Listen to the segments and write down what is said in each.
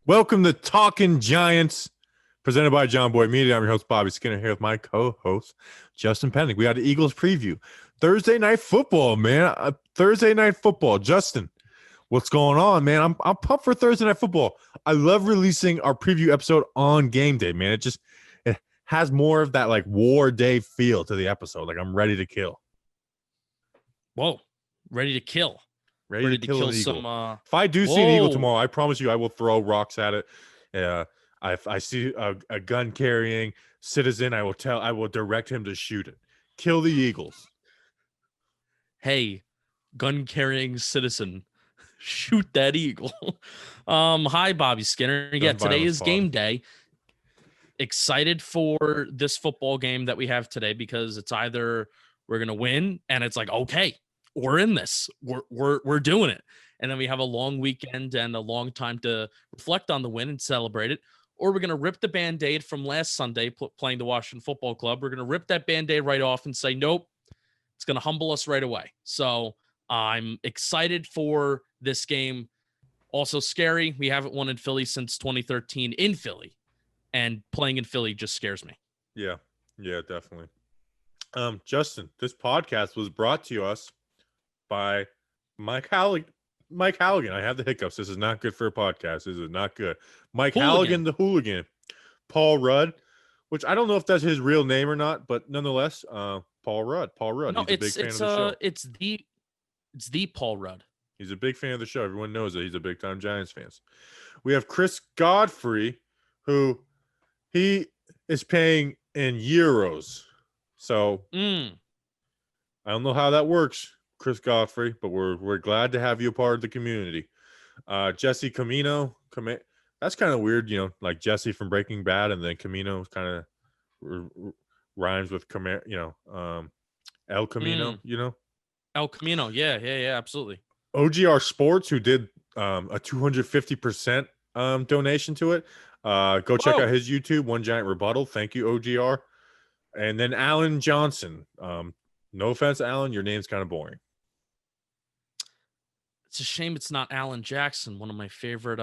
Welcome to Talking Giants, presented by John Boy Media. I'm your host, Bobby Skinner, here with my co-host, Justin Pennick. We got the Eagles preview. Thursday night football, man. Thursday night football. Justin, what's going on, man? I'm pumped for Thursday night football. I love releasing our preview episode on game day, man. It has more of that like war day feel to the episode. Like I'm ready to kill. Whoa, ready to kill. Ready to kill an eagle. Some. If I do see an eagle tomorrow, I promise you I will throw rocks at it. If I see a gun carrying citizen, I will direct him to shoot it. Kill the eagles. Hey, gun carrying citizen, shoot that eagle. Hi, Bobby Skinner. Yeah, today is game day. Excited for this football game that we have today because it's either we're gonna win and it's like, okay, we're in this. We're doing it. And then we have a long weekend and a long time to reflect on the win and celebrate it. Or we're going to rip the Band-Aid from last Sunday playing the Washington Football Club. We're going to rip that Band-Aid right off and say, nope, it's going to humble us right away. So I'm excited for this game. Also scary. We haven't won in Philly since 2013 in Philly. And playing in Philly just scares me. Yeah, definitely. Justin, this podcast was brought to us by Mike Halligan. I have the hiccups. This is not good for a podcast. This is not good. Mike Halligan, the hooligan. Paul Rudd, which I don't know if that's his real name or not, but nonetheless, Paul Rudd. No, he's a big fan of the show. It's the Paul Rudd. He's a big fan of the show. Everyone knows that he's a big time Giants fan. We have Chris Godfrey, who he is paying in euros. So I don't know how that works, Chris Godfrey, but we're glad to have you a part of the community. Jesse Camino, that's kind of weird, like Jesse from Breaking Bad, and then Camino kind of rhymes with El Camino, El Camino, yeah, absolutely. OGR Sports, who did a 250% donation to it. Go check out his YouTube, One Giant Rebuttal. Thank you, OGR. And then Alan Johnson. No offense, Alan, your name's kind of boring. It's a shame it's not Alan Jackson, one of my favorite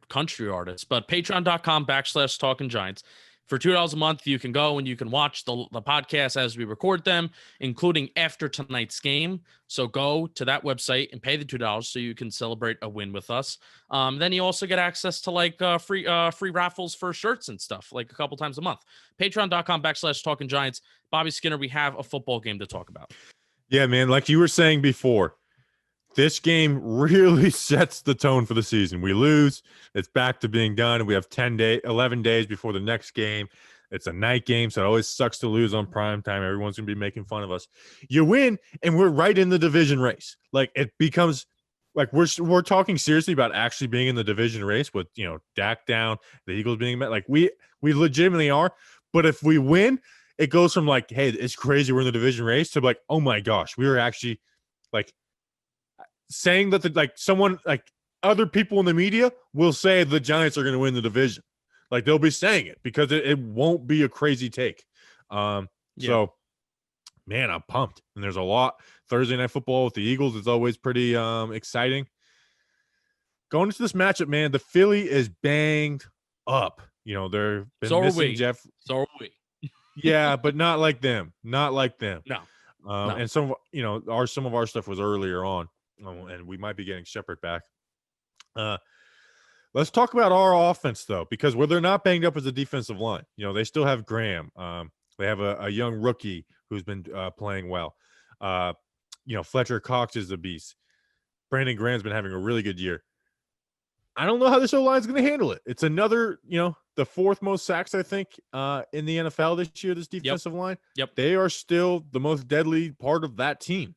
country artists. But patreon.com/Talking Giants. For $2 a month, you can go and you can watch the podcast as we record them, including after tonight's game. So go to that website and pay the $2 so you can celebrate a win with us. Then you also get access to like free raffles for shirts and stuff like a couple times a month. Patreon.com/Talking Giants. Bobby Skinner, we have a football game to talk about. Yeah, man. Like you were saying before, this game really sets the tone for the season. We lose, it's back to being done. We have 11 days before the next game. It's a night game, so it always sucks to lose on prime time. Everyone's going to be making fun of us. You win, and we're right in the division race. Like, it becomes like we're talking seriously about actually being in the division race with, Dak down, the Eagles being met. Like, we legitimately are. But if we win, it goes from like, hey, it's crazy we're in the division race to like, oh my gosh, we were actually like saying that other people in the media will say the Giants are going to win the division. Like they'll be saying it because it won't be a crazy take. So man, I'm pumped. And there's a lot. Thursday night football with the Eagles is always pretty exciting. Going into this matchup, man, the Philly is banged up. They're been missing Jeff. So are we. Yeah, but not like them. Not like them. No. And some of our stuff was earlier on. And we might be getting Shepard back. Let's talk about our offense, though, because where they're not banged up is the defensive line. They still have Graham. They have a young rookie who's been playing well. Fletcher Cox is a beast. Brandon Graham's been having a really good year. I don't know how this O-line is going to handle it. It's another, the fourth most sacks, I think, in the NFL this year, this defensive line. Yep. They are still the most deadly part of that team.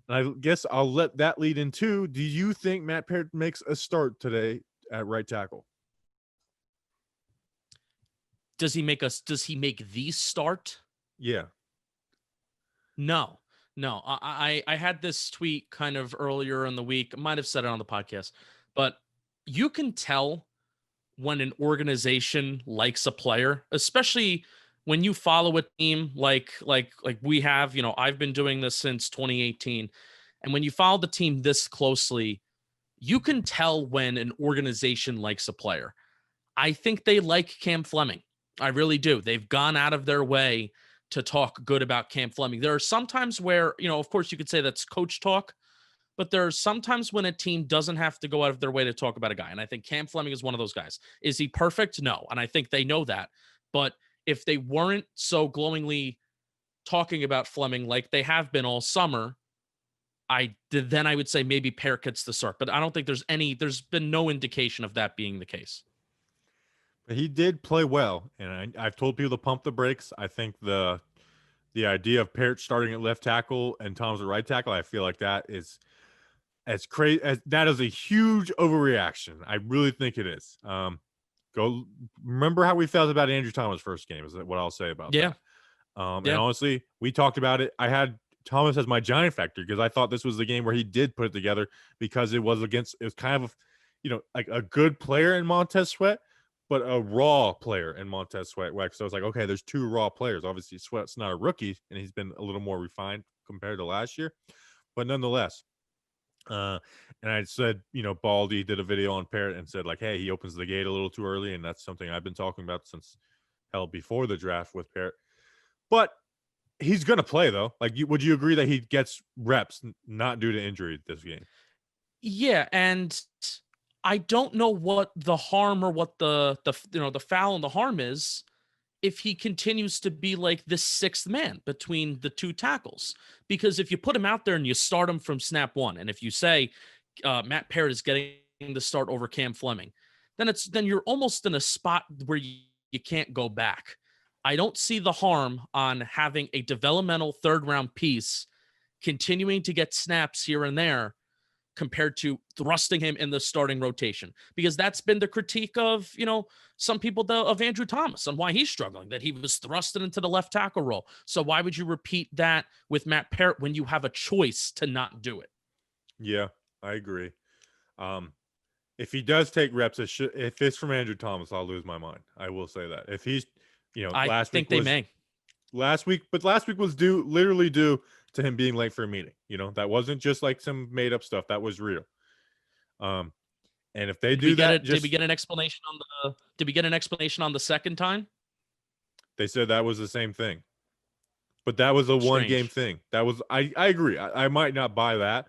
I guess I'll let that lead into, do you think Matt Parrott makes a start today at right tackle? Does he make the start? Yeah. No. I had this tweet kind of earlier in the week. I might have said it on the podcast, but you can tell when an organization likes a player, especially when you follow a team like we have. I've been doing this since 2018, and when you follow the team this closely, you can tell when an organization likes a player. I think they like Cam Fleming. I really do. They've gone out of their way to talk good about Cam Fleming. There are some times where, of course you could say that's coach talk, but there are sometimes when a team doesn't have to go out of their way to talk about a guy. And I think Cam Fleming is one of those guys. Is he perfect? No. And I think they know that. But if they weren't so glowingly talking about Fleming like they have been all summer, then I would say maybe Parrott gets the start. But I don't think there's been no indication of that being the case. He did play well, and I've told people to pump the brakes. I think the idea of Parrott starting at left tackle and Thomas at right tackle, I feel like that is as crazy as that is a huge overreaction. I really think it is. Go remember how we felt about Andrew Thomas' first game. Is what I'll say about that. And honestly, we talked about it. I had Thomas as my giant factor because I thought this was the game where he did put it together because it was kind of, like a good player in Montez Sweat, but a raw player in Montez Sweat. So it's like, okay, there's two raw players. Obviously, Sweat's not a rookie, and he's been a little more refined compared to last year. But nonetheless, and I said, Baldy did a video on Parrott and said, like, hey, he opens the gate a little too early, and that's something I've been talking about since before the draft with Parrott. But he's going to play, though. Like, would you agree that he gets reps, not due to injury this game? Yeah, and I don't know what the harm or what the foul and the harm is if he continues to be like this sixth man between the two tackles. Because if you put him out there and you start him from snap one, and if you say Matt Parrott is getting the start over Cam Fleming, then you're almost in a spot where you can't go back. I don't see the harm on having a developmental third-round piece continuing to get snaps here and there compared to thrusting him in the starting rotation, because that's been the critique of, some people of Andrew Thomas and why he's struggling, that he was thrusted into the left tackle role. So why would you repeat that with Matt Parrott when you have a choice to not do it? Yeah, I agree. If he does take reps, if it's from Andrew Thomas, I'll lose my mind. I will say that. If he's, I think they may. Last week was literally due to him being late for a meeting. That wasn't just like some made up stuff. That was real. And if they do that, did we get an explanation on the second time? They said that was the same thing, but that was a one game thing. That was, I agree. I might not buy that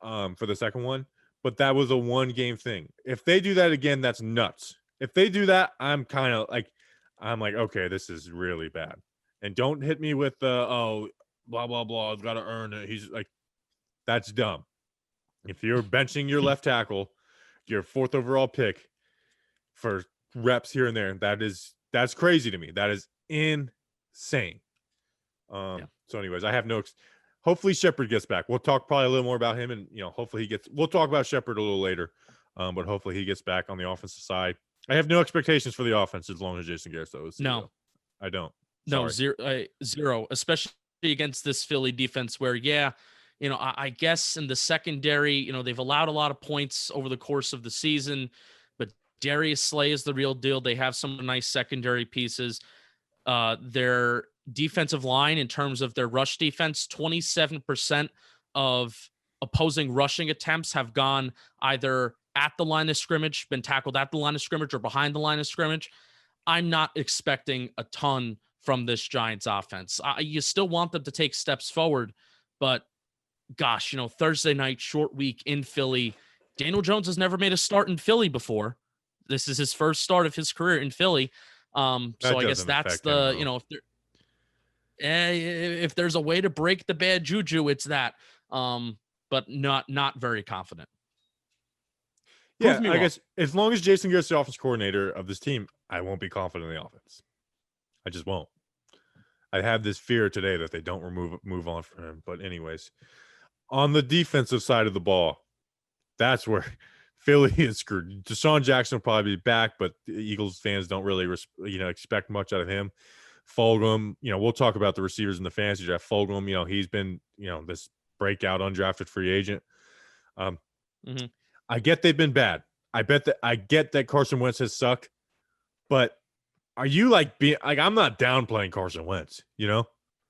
for the second one, but that was a one game thing. If they do that again, that's nuts. If they do that, I'm like, okay, this is really bad. And don't hit me with blah, blah, blah. I've got to earn it. He's like, that's dumb. If you're benching your left tackle, your fourth overall pick for reps here and there, that's crazy to me. That is insane. So anyways, I have hopefully Shepard gets back. We'll talk probably a little more about him, and hopefully we'll talk about Shepard a little later. But hopefully he gets back on the offensive side. I have no expectations for the offense as long as Jason Garrett's though. No, I don't. No, zero, especially against this Philly defense where, I guess in the secondary, they've allowed a lot of points over the course of the season, but Darius Slay is the real deal. They have some nice secondary pieces. Their defensive line, in terms of their rush defense, 27% of opposing rushing attempts have gone either at the line of scrimmage, been tackled at the line of scrimmage, or behind the line of scrimmage. I'm not expecting a ton from this Giants offense. You still want them to take steps forward, but gosh, Thursday night, short week in Philly. Daniel Jones has never made a start in Philly before. This is his first start of his career in Philly. So I guess that's if there's a way to break the bad juju, it's that. But not very confident. Yeah, I guess as long as Jason Garrett's the offense coordinator of this team, I won't be confident in the offense. I just won't. I have this fear today that they don't move on from him. But anyways, on the defensive side of the ball, that's where Philly is screwed. Deshaun Jackson will probably be back, but the Eagles fans don't really expect much out of him. Fulgham, we'll talk about the receivers in the fantasy draft. Fulgham, he's been, this breakout undrafted free agent. I get they've been bad. I get that Carson Wentz has sucked, but are you I'm not downplaying Carson Wentz,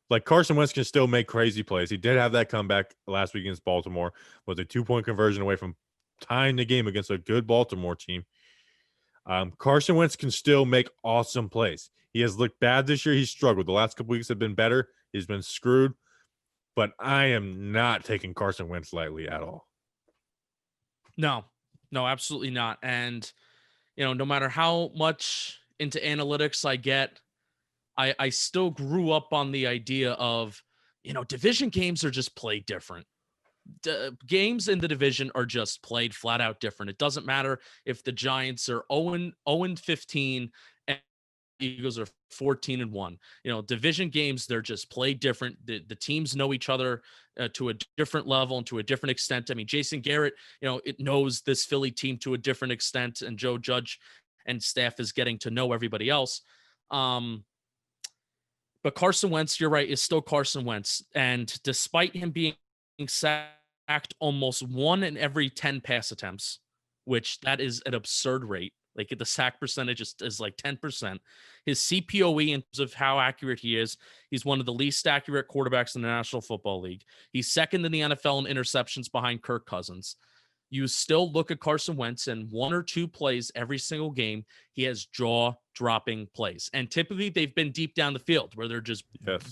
Like Carson Wentz can still make crazy plays. He did have that comeback last week against Baltimore, was a 2-point conversion away from tying the game against a good Baltimore team. Carson Wentz can still make awesome plays. He has looked bad this year. He's struggled. The last couple weeks have been better. He's been screwed. But I am not taking Carson Wentz lightly at all. No, absolutely not. And, no matter how much into analytics I get, I still grew up on the idea of, division games are just played different. Games in the division are just played flat out different. It doesn't matter if the Giants are 0-15 and Eagles are 14-1. Division games, they're just played different. The teams know each other to a different level and to a different extent. I mean, Jason Garrett, it knows this Philly team to a different extent, and Joe Judge and staff is getting to know everybody else. But Carson Wentz, you're right, is still Carson Wentz. And despite him being sacked almost 1 in every 10 pass attempts, which that is an absurd rate. Like the sack percentage is like 10%. His CPOE, in terms of how accurate he is, he's one of the least accurate quarterbacks in the National Football League. He's second in the NFL in interceptions behind Kirk Cousins. You still look at Carson Wentz, and 1 or 2 plays every single game, he has jaw-dropping plays. And typically they've been deep down the field where they're just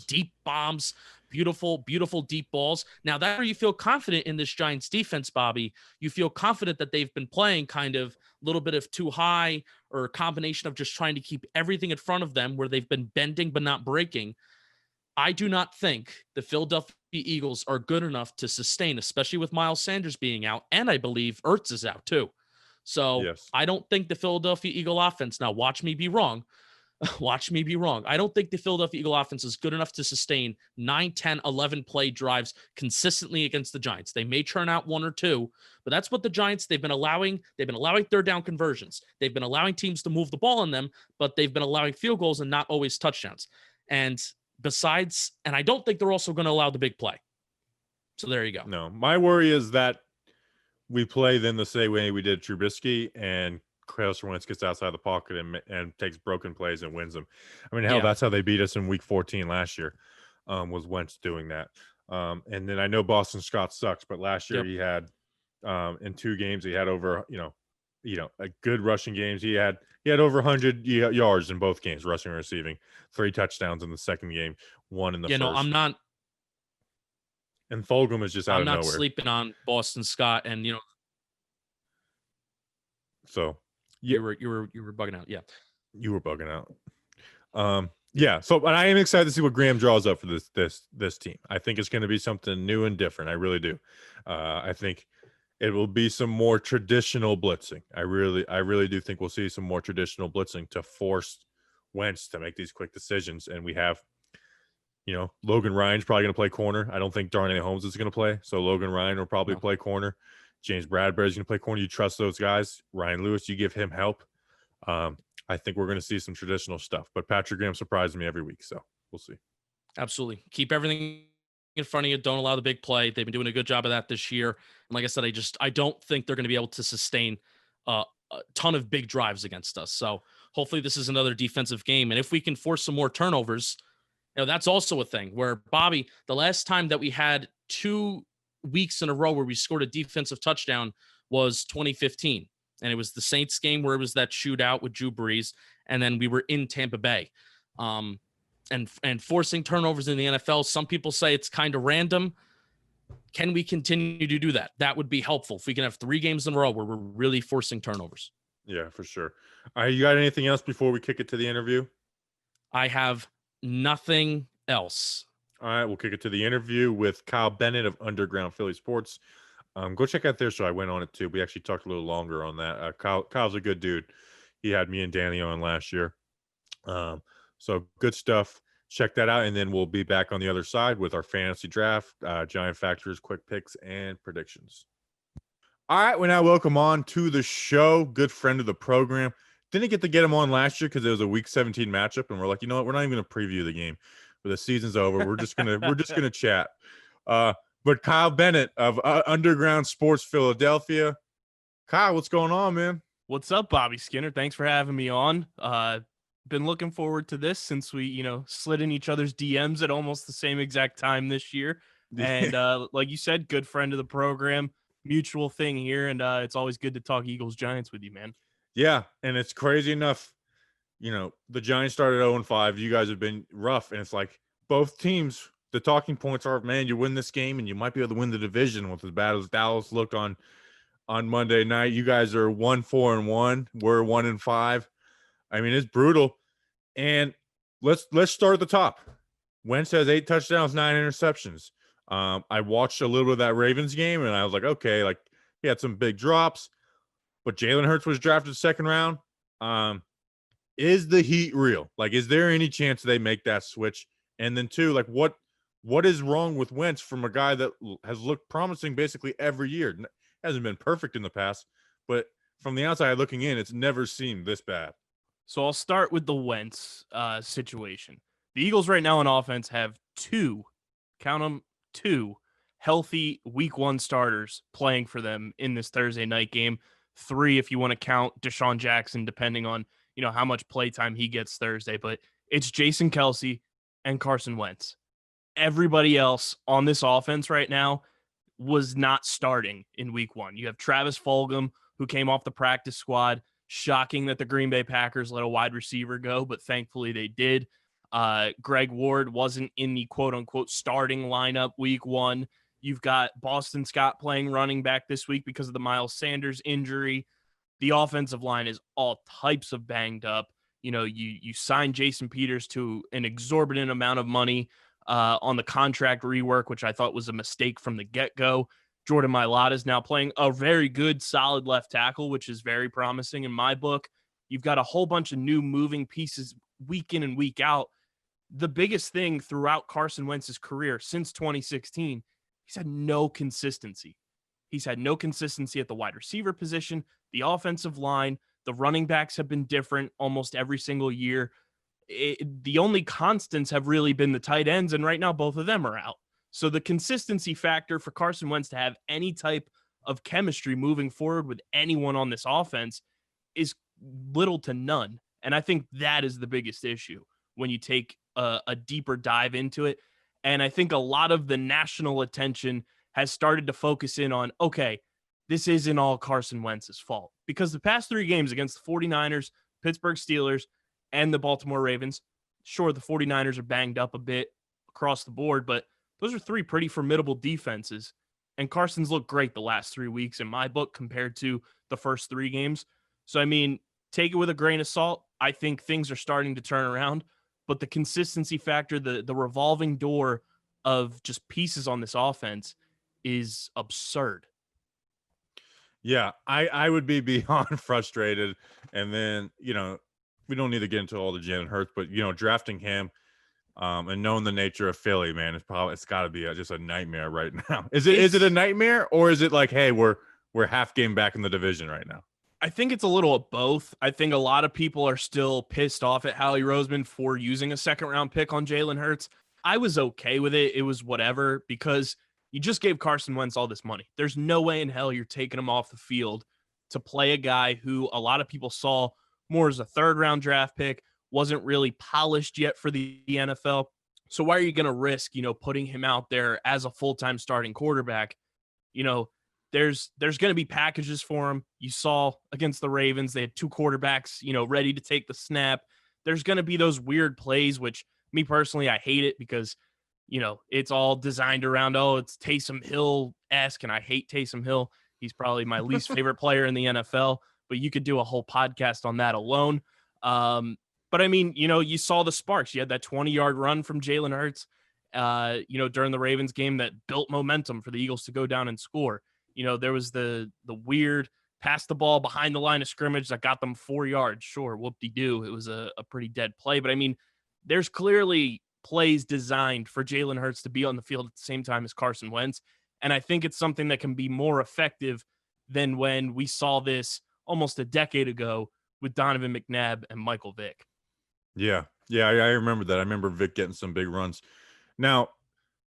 deep bombs, beautiful, beautiful deep balls. Now, that's where you feel confident in this Giants defense, Bobby. You feel confident that they've been playing kind of a little bit of too high, or a combination of just trying to keep everything in front of them where they've been bending but not breaking. I do not think the Philadelphia Eagles are good enough to sustain, especially with Miles Sanders being out, and I believe Ertz is out too. So I don't think the Philadelphia Eagle offense, now watch me be wrong. Watch me be wrong. I don't think the Philadelphia Eagle offense is good enough to sustain 9, 10, 11 play drives consistently against the Giants. They may churn out 1 or 2, but that's what the Giants, they've been allowing third down conversions. They've been allowing teams to move the ball on them, but they've been allowing field goals and not always touchdowns. And I don't think they're also going to allow the big play. So there you go. No, my worry is that we play then the same way we did Trubisky, and Carson Wentz gets outside the pocket and takes broken plays and wins them. I mean, hell, that's how they beat us in Week 14 last year. Was Wentz doing that? And then I know Boston Scott sucks, but last year he had in 2 games he had over a good rushing games. He had over 100 yards in both games, rushing and receiving. 3 touchdowns in the second game, 1 in the first. No, I'm not. And Fulgham is just out of nowhere. I'm not sleeping on Boston Scott, and So you were bugging out. Yeah, you were bugging out. So, but I am excited to see what Graham draws up for this team. I think it's going to be something new and different. I really do. I think it will be some more traditional blitzing. I really do think we'll see some more traditional blitzing to force Wentz to make these quick decisions. And we have, Logan Ryan's probably going to play corner. I don't think Darnay Holmes is going to play. So Logan Ryan will probably play corner. James Bradbury's going to play corner. You trust those guys. Ryan Lewis, you give him help. I think we're going to see some traditional stuff. But Patrick Graham surprises me every week. So we'll see. Absolutely. Keep everything in front of you. Don't allow the big play. They've been doing a good job of that this year. And like I said, I don't think they're going to be able to sustain a ton of big drives against us. So hopefully this is another defensive game. And if we can force some more turnovers, that's also a thing where, Bobby, the last time that we had 2 weeks in a row where we scored a defensive touchdown was 2015. And it was the Saints game where it was that shootout with Drew Brees. And then we were in Tampa Bay. And forcing turnovers in the NFL, some people say it's kind of random. Can we continue to do that? That would be helpful if we can have 3 games in a row where we're really forcing turnovers. Yeah, for sure. You got anything else before we kick it to the interview? I have nothing else. All right, we'll kick it to the interview with Kyle Bennett of Underground Philly Sports. Go check out their show. I went on it too. We actually talked a little longer on that. Kyle's a good dude. He had me and Danny on last year. So good stuff. Check that out, and then we'll be back on the other side with our fantasy draft, Giant Factors, quick picks, and predictions. All right, we now welcome on to the show. Good friend of the program. Didn't get to get him on last year because it was a Week 17 matchup, and we're like, you know what? We're not even going to preview the game. But the season's over. We're just gonna chat. But Kyle Bennett of Underground Sports Philadelphia. Kyle, what's going on, man? What's up, Bobby Skinner? Thanks for having me on. Been looking forward to this since we, slid in each other's DMs at almost the same exact time this year. And like you said, good friend of the program. mutual thing here, and it's always good to talk Eagles Giants with you, man. Yeah, and it's crazy enough. The Giants started 0-5. You guys have been rough, and it's like both teams. The talking points are, man, you win this game, and you might be able to win the division with as bad as Dallas looked on Monday night. You guys are 1-4-1. We're 1-5. I mean, it's brutal. And let's start at the top. Wentz has 8 touchdowns, 9 interceptions. I watched a little bit of that Ravens game, and I was like, okay, like he had some big drops, but Jalen Hurts was drafted second round. Is the heat real? Like, is there any chance they make that switch? And then 2, like what is wrong with Wentz from a guy that has looked promising basically every year? Hasn't been perfect in the past, but from the outside looking in, it's never seemed this bad. So I'll start with the Wentz situation. The Eagles right now on offense have 2, count them, 2 healthy week 1 starters playing for them in this Thursday night game. 3 if you want to count Deshaun Jackson, depending on how much playtime he gets Thursday. But it's Jason Kelce and Carson Wentz. Everybody else on this offense right now was not starting in week 1. You have Travis Fulgham, who came off the practice squad. Shocking that the Green Bay Packers let a wide receiver go, but thankfully they did. Greg Ward wasn't in the quote-unquote starting lineup week 1. You've got Boston Scott playing running back this week because of the Miles Sanders injury. The offensive line is all types of banged up. You signed Jason Peters to an exorbitant amount of money on the contract rework, which I thought was a mistake from the get-go. Jordan Mailata is now playing a very good, solid left tackle, which is very promising in my book. You've got a whole bunch of new moving pieces week in and week out. The biggest thing throughout Carson Wentz's career since 2016, he's had no consistency. He's had no consistency at the wide receiver position, the offensive line. The running backs have been different almost every single year. The only constants have really been the tight ends, and right now both of them are out. So the consistency factor for Carson Wentz to have any type of chemistry moving forward with anyone on this offense is little to none. And I think that is the biggest issue when you take a deeper dive into it. And I think a lot of the national attention has started to focus in on, okay, this isn't all Carson Wentz's fault. Because the past 3 games against the 49ers, Pittsburgh Steelers, and the Baltimore Ravens, sure, the 49ers are banged up a bit across the board, but those are 3 pretty formidable defenses. And Carson's looked great the last 3 weeks in my book compared to the first 3 games. So, I mean, take it with a grain of salt. I think things are starting to turn around. But the consistency factor, the revolving door of just pieces on this offense is absurd. Yeah, I would be beyond frustrated. And then, we don't need to get into all the Jalen Hurts, but, drafting him and knowing the nature of Philly, man, it's got to be just a nightmare right now. Is it a nightmare, or is it like, hey, we're half game back in the division right now? I think it's a little of both. I think a lot of people are still pissed off at Howie Roseman for using a second-round pick on Jalen Hurts. I was okay with it. It was whatever, because you just gave Carson Wentz all this money. There's no way in hell you're taking him off the field to play a guy who a lot of people saw more as a third-round draft pick, wasn't really polished yet for the NFL. So why are you going to risk, putting him out there as a full-time starting quarterback? There's going to be packages for him. You saw against the Ravens, they had 2 quarterbacks, ready to take the snap. There's going to be those weird plays, which me personally, I hate it because, it's all designed around, it's Taysom Hill-esque, and I hate Taysom Hill. He's probably my least favorite player in the NFL, but you could do a whole podcast on that alone. But I mean, you saw the sparks. You had that 20-yard run from Jalen Hurts, during the Ravens game that built momentum for the Eagles to go down and score. There was the weird pass the ball behind the line of scrimmage that got them 4 yards. Sure, whoop-de-doo. It was a pretty dead play. But I mean, there's clearly plays designed for Jalen Hurts to be on the field at the same time as Carson Wentz. And I think it's something that can be more effective than when we saw this almost a decade ago with Donovan McNabb and Michael Vick. Yeah, I remember that. I remember Vic getting some big runs. Now,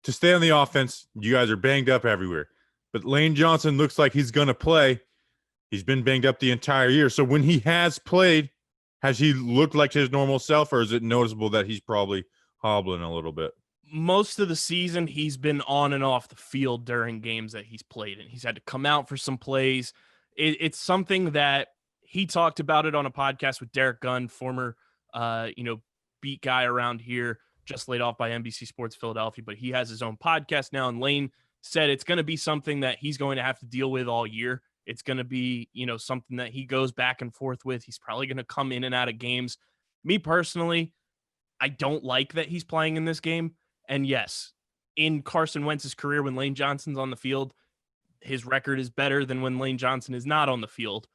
to stay on the offense, you guys are banged up everywhere. But Lane Johnson looks like he's going to play. He's been banged up the entire year. So when he has played, has he looked like his normal self, or is it noticeable that he's probably hobbling a little bit? most of the season, he's been on and off the field during games that he's played in. He's had to come out for some plays. It's something that he talked about it on a podcast with Derek Gunn, former, beat guy around here, just laid off by NBC Sports Philadelphia, but he has his own podcast now. And Lane said it's going to be something that he's going to have to deal with all year. It's going to be, something that he goes back and forth with. He's probably going to come in and out of games. Me personally, I don't like that he's playing in this game. And yes, in Carson Wentz's career, when Lane Johnson's on the field, his record is better than when Lane Johnson is not on the field.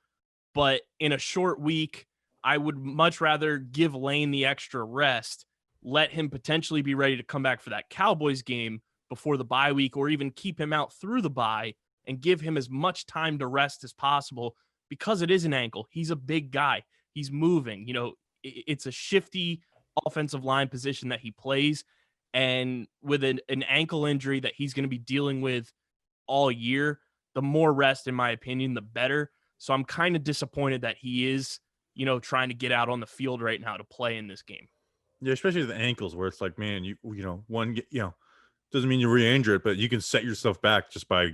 But in a short week, I would much rather give Lane the extra rest, let him potentially be ready to come back for that Cowboys game before the bye week, or even keep him out through the bye and give him as much time to rest as possible, because it is an ankle. He's a big guy. He's moving. It's a shifty offensive line position that he plays. And with an ankle injury that he's going to be dealing with all year, the more rest, in my opinion, the better. So I'm kind of disappointed that he is, trying to get out on the field right now to play in this game. Yeah, especially the ankles, where it's like, man, doesn't mean you re-injure it, but you can set yourself back just by,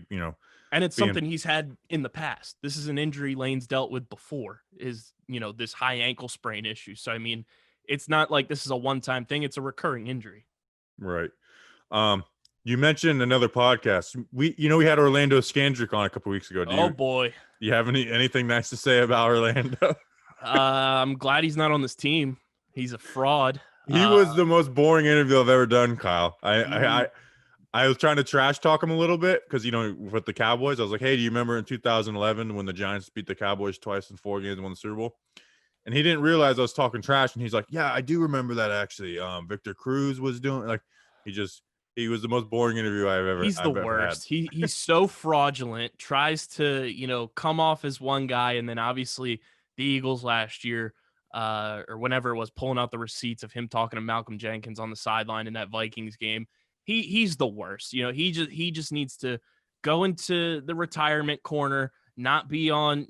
And it's something he's had in the past. This is an injury Lane's dealt with before, is, this high ankle sprain issue. So, I mean, it's not like this is a one-time thing. It's a recurring injury. Right. You mentioned another podcast. We had Orlando Scandrick on a couple weeks ago. Boy. Do you have anything nice to say about Orlando? I'm glad he's not on this team. He's a fraud. He was the most boring interview I've ever done, Kyle. I was trying to trash talk him a little bit because, with the Cowboys, I was like, hey, do you remember in 2011 when the Giants beat the Cowboys twice in 4 games and won the Super Bowl? And he didn't realize I was talking trash. And he's like, yeah, I do remember that actually. Victor Cruz was doing, like, he was the most boring interview I've ever had. He's the worst. He's so fraudulent, tries to, come off as one guy. And then obviously the Eagles last year, or whenever it was, pulling out the receipts of him talking to Malcolm Jenkins on the sideline in that Vikings game. He's the worst. He just needs to go into the retirement corner, not be on,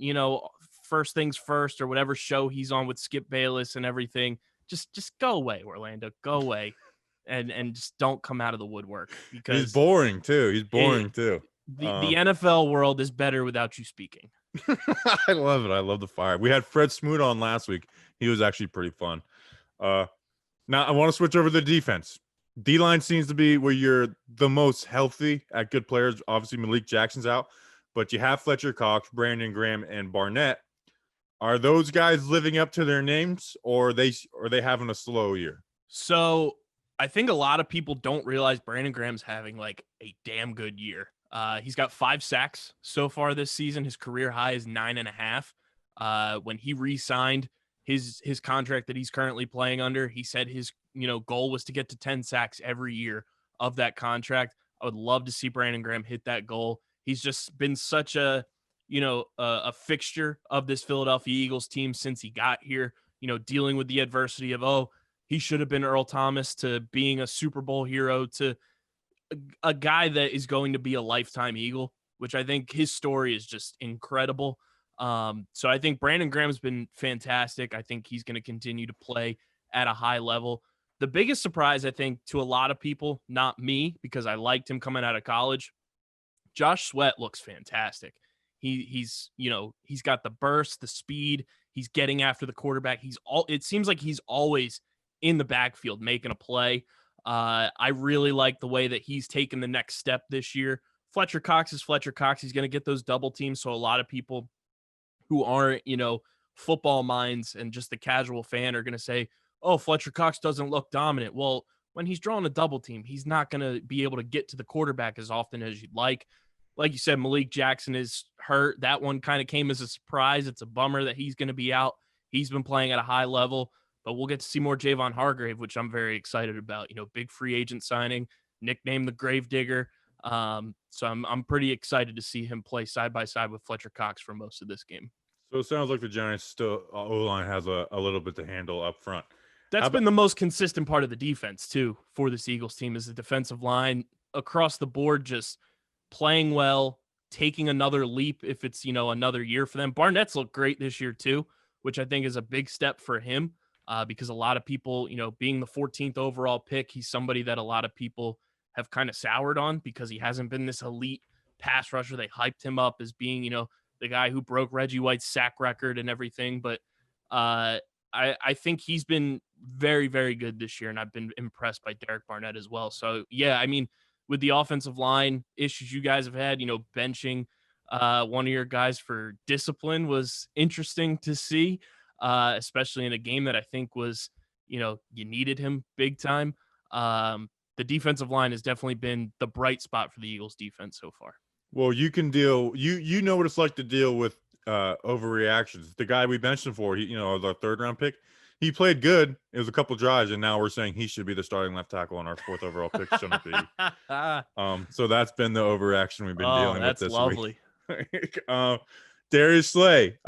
First Things First or whatever show he's on with Skip Bayless and everything. Just go away, Orlando. Go away. And just don't come out of the woodwork, because he's boring too. The NFL world is better without you speaking. I love it. I love the fire. We had Fred Smoot on last week. He was actually pretty fun. Now I want to switch over to the defense. D-line seems to be where you're the most healthy at good players. Obviously, Malik Jackson's out, but you have Fletcher Cox, Brandon Graham, and Barnett. Are those guys living up to their names, or are they having a slow year? So I think a lot of people don't realize Brandon Graham's having like a damn good year. He's got 5 sacks so far this season. His career high is 9.5. When he re-signed his contract that he's currently playing under, he said his goal was to get to 10 sacks every year of that contract. I would love to see Brandon Graham hit that goal. He's just been such a fixture of this Philadelphia Eagles team since he got here, dealing with the adversity of, he should have been Earl Thomas, to being a Super Bowl hero, to a guy that is going to be a lifetime Eagle, which I think his story is just incredible. So I think Brandon Graham's been fantastic. I think he's going to continue to play at a high level. The biggest surprise, I think, to a lot of people, not me, because I liked him coming out of college, Josh Sweat looks fantastic. He's got the burst, the speed. He's getting after the quarterback. It seems like he's always in the backfield making a play. I really like the way that he's taken the next step this year. Fletcher Cox is Fletcher Cox. He's going to get those double teams. So a lot of people who aren't, football minds and just the casual fan are going to say, Fletcher Cox doesn't look dominant. Well, when he's drawing a double team, he's not going to be able to get to the quarterback as often as you'd like. Like you said, Malik Jackson is hurt. That one kind of came as a surprise. It's a bummer that he's going to be out. He's been playing at a high level, but we'll get to see more Javon Hargrave, which I'm very excited about. Big free agent signing, nicknamed the Gravedigger. So I'm pretty excited to see him play side by side with Fletcher Cox for most of this game. So it sounds like the Giants still O-line has a little bit to handle up front. That's been the most consistent part of the defense too for this Eagles team, is the defensive line across the board, just playing well, taking another leap if it's, another year for them. Barnett's looked great this year too, which I think is a big step for him. because a lot of people, being the 14th overall pick, he's somebody that a lot of people have kind of soured on because he hasn't been this elite pass rusher. They hyped him up as being, the guy who broke Reggie White's sack record and everything. But I think he's been very, very good this year, and I've been impressed by Derek Barnett as well. So, yeah, I mean, with the offensive line issues you guys have had, benching one of your guys for discipline was interesting to see, especially in a game that I think was, you needed him big time. The defensive line has definitely been the bright spot for the Eagles defense so far. Well, you can deal. You know what it's like to deal with overreactions. The guy we mentioned for, the 3rd-round pick, he played good. It was a couple drives, and now we're saying he should be the starting left tackle on our 4th overall pick. Shouldn't be. So that's been the overreaction we've been dealing with this lovely. week. Darius Slay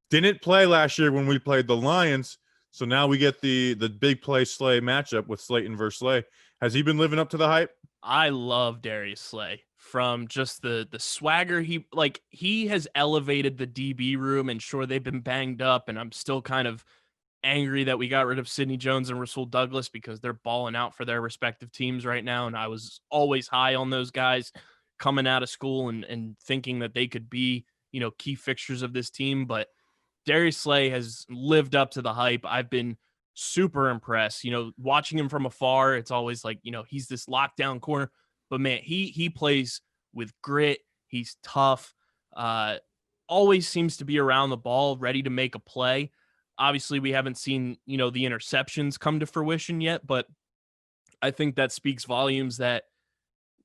didn't play last year when we played the Lions, so now we get the big play Slay matchup with Slayton versus Slay. Has he been living up to the hype? I love Darius Slay. From just the swagger, he has elevated the DB room, and sure, they've been banged up, and I'm still kind of angry that we got rid of Sidney Jones and Rasul Douglas because they're balling out for their respective teams right now, and I was always high on those guys coming out of school and thinking that they could be, key fixtures of this team, but Darius Slay has lived up to the hype. I've been super impressed. Watching him from afar, it's always like, he's this lockdown corner. But, man, he plays with grit. He's tough. Always seems to be around the ball, ready to make a play. Obviously, we haven't seen, the interceptions come to fruition yet, but I think that speaks volumes that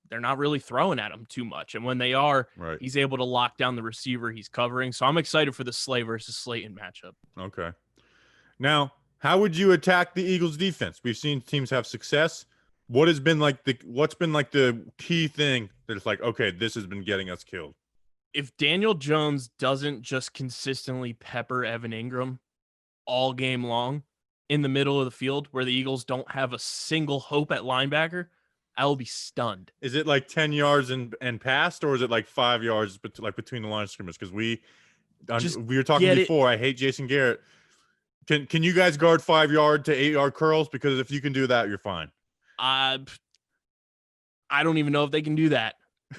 they're not really throwing at him too much. And when they are, right, he's able to lock down the receiver he's covering. So I'm excited for the Slay versus Slayton matchup. Okay. Now, how would you attack the Eagles defense? We've seen teams have success. What's been like the key thing that it's like, okay, this has been getting us killed? If Daniel Jones doesn't just consistently pepper Evan Ingram all game long in the middle of the field where the Eagles don't have a single hope at linebacker, I will be stunned. Is it like 10 yards and past, or is it like 5 yards between the line of scrimmage? Because we were talking before. I hate Jason Garrett. Can you guys guard 5 yard to 8 yard curls? Because if you can do that, you're fine. I don't even know if they can do that.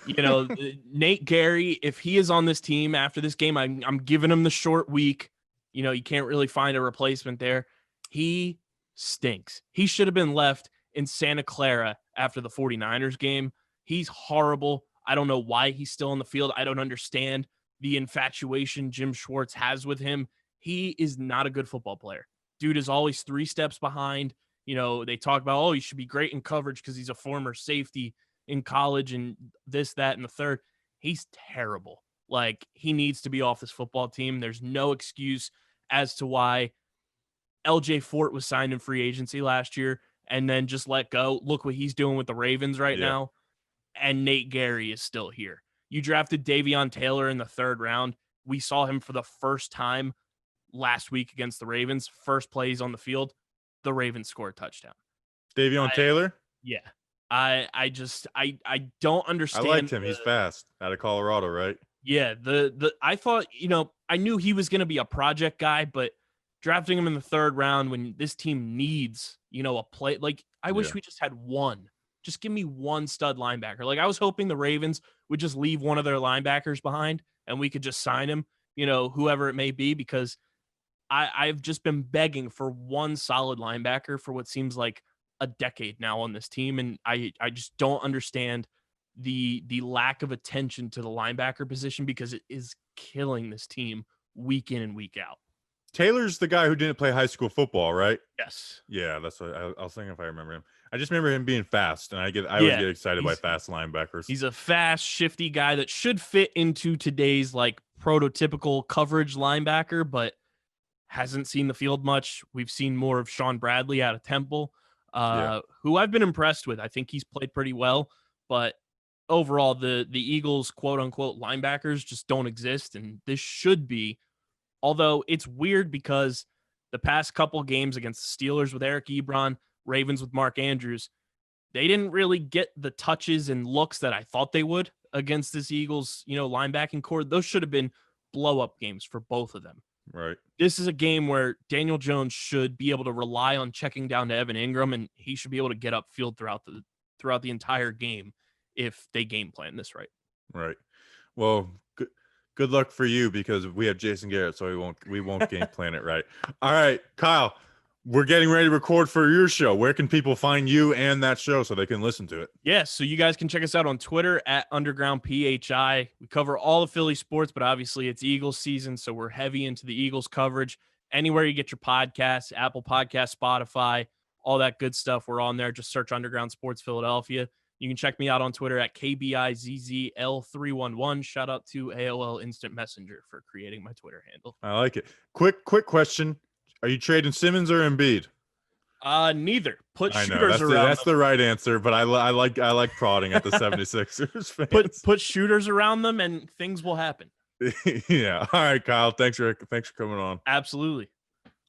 Nate Gary, if he is on this team after this game, I'm giving him the short week. You can't really find a replacement there. He stinks. He should have been left in Santa Clara after the 49ers game. He's horrible. I don't know why he's still on the field. I don't understand the infatuation Jim Schwartz has with him. He is not a good football player. Dude is always 3 steps behind. They talk about, he should be great in coverage because he's a former safety in college and this, that, and the third. He's terrible. Like, he needs to be off this football team. There's no excuse as to why LJ Fort was signed in free agency last year and then just let go. Look what he's doing with the Ravens right now. And Nate Gary is still here. You drafted Davion Taylor in the 3rd round. We saw him for the first time last week against the Ravens. First plays on the field, the Ravens score a touchdown. Davion Taylor? Yeah. I don't understand. I liked him. He's fast, out of Colorado, right? Yeah. I thought, I knew he was going to be a project guy, but drafting him in the 3rd round when this team needs, a play, like, I wish we just had one. Just give me one stud linebacker. Like, I was hoping the Ravens would just leave one of their linebackers behind and we could just sign him, whoever it may be, because I've just been begging for one solid linebacker for what seems like a decade now on this team. And I just don't understand the lack of attention to the linebacker position because it is killing this team week in and week out. Taylor's the guy who didn't play high school football, right? Yes. Yeah, that's what I was thinking if I remember him. I just remember him being fast, and I always get excited by fast linebackers. He's a fast, shifty guy that should fit into today's like prototypical coverage linebacker, but hasn't seen the field much. We've seen more of Sean Bradley out of Temple, who I've been impressed with. I think he's played pretty well, but overall, the Eagles' quote-unquote linebackers just don't exist, and this should be. Although it's weird because the past couple games against the Steelers with Eric Ebron, Ravens with Mark Andrews, they didn't really get the touches and looks that I thought they would against this Eagles, linebacking core. Those should have been blow-up games for both of them. Right. This is a game where Daniel Jones should be able to rely on checking down to Evan Ingram, and he should be able to get upfield throughout the entire game if they game plan this right. Right. Well, good luck for you because we have Jason Garrett, so we won't game plan it right. All right, Kyle, we're getting ready to record for your show. Where can people find you and that show so they can listen to it? Yes, so you guys can check us out on Twitter at Underground PHI. We cover all of Philly sports, but obviously it's Eagles season, so we're heavy into the Eagles coverage. Anywhere you get your podcasts, Apple Podcasts, Spotify, all that good stuff, we're on there. Just search Underground Sports Philadelphia. You can check me out on Twitter at KBIZZL311. Shout out to AOL Instant Messenger for creating my Twitter handle. I like it. Quick question. Are you trading Simmons or Embiid? Neither. Put shooters around that's them. the right answer, but I like prodding at the 76ers fans. Put shooters around them and things will happen. Yeah. All right, Kyle. Thanks for coming on. Absolutely.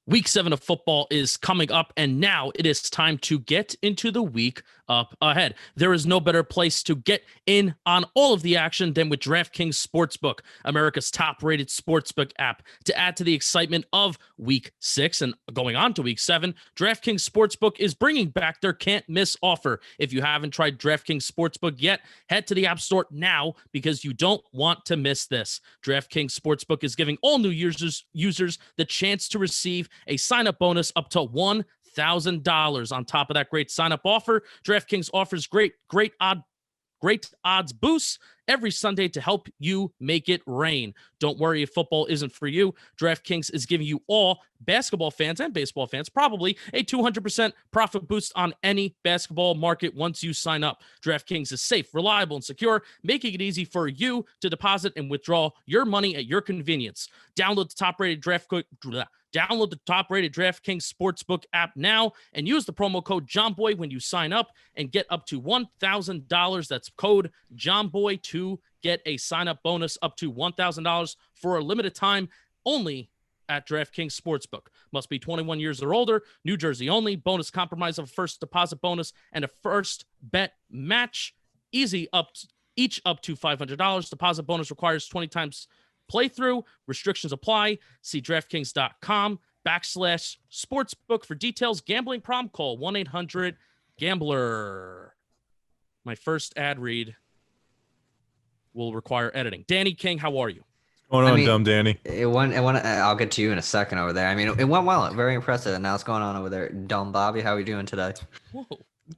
Week 7 of football is coming up, and now it is time to get into the week up ahead. There is no better place to get in on all of the action than with DraftKings Sportsbook, America's top-rated sportsbook app. To add to the excitement of Week 6 and going on to Week 7, DraftKings Sportsbook is bringing back their can't-miss offer. If you haven't tried DraftKings Sportsbook yet, head to the App Store now because you don't want to miss this. DraftKings Sportsbook is giving all new users the chance to receive a sign-up bonus up to $1,000. On top of that great sign-up offer, DraftKings offers great odds boosts every Sunday to help you make it rain. Don't worry if football isn't for you. DraftKings is giving you all basketball fans and baseball fans probably a 200% profit boost on any basketball market once you sign up. DraftKings is safe, reliable, and secure, making it easy for you to deposit and withdraw your money at your convenience. Download the top-rated DraftKings Sportsbook app now and use the promo code JOHNBOY when you sign up and get up to $1,000. That's code JOHNBOY to get a sign-up bonus up to $1,000 for a limited time only at DraftKings Sportsbook. Must be 21 years or older, New Jersey only. Bonus compromise of a first deposit bonus and a first bet match. Each up to $500. Deposit bonus requires 20 times playthrough. Restrictions apply. See DraftKings.com/sportsbook for details. Gambling problem? Call 1-800-GAMBLER. My first ad read will require editing. Danny King, how are you? What's going on, dumb Danny? I'll get to you in a second over there. I mean, it went well. Very impressive. And now what's going on over there? Dumb Bobby, how are we doing today? Whoa.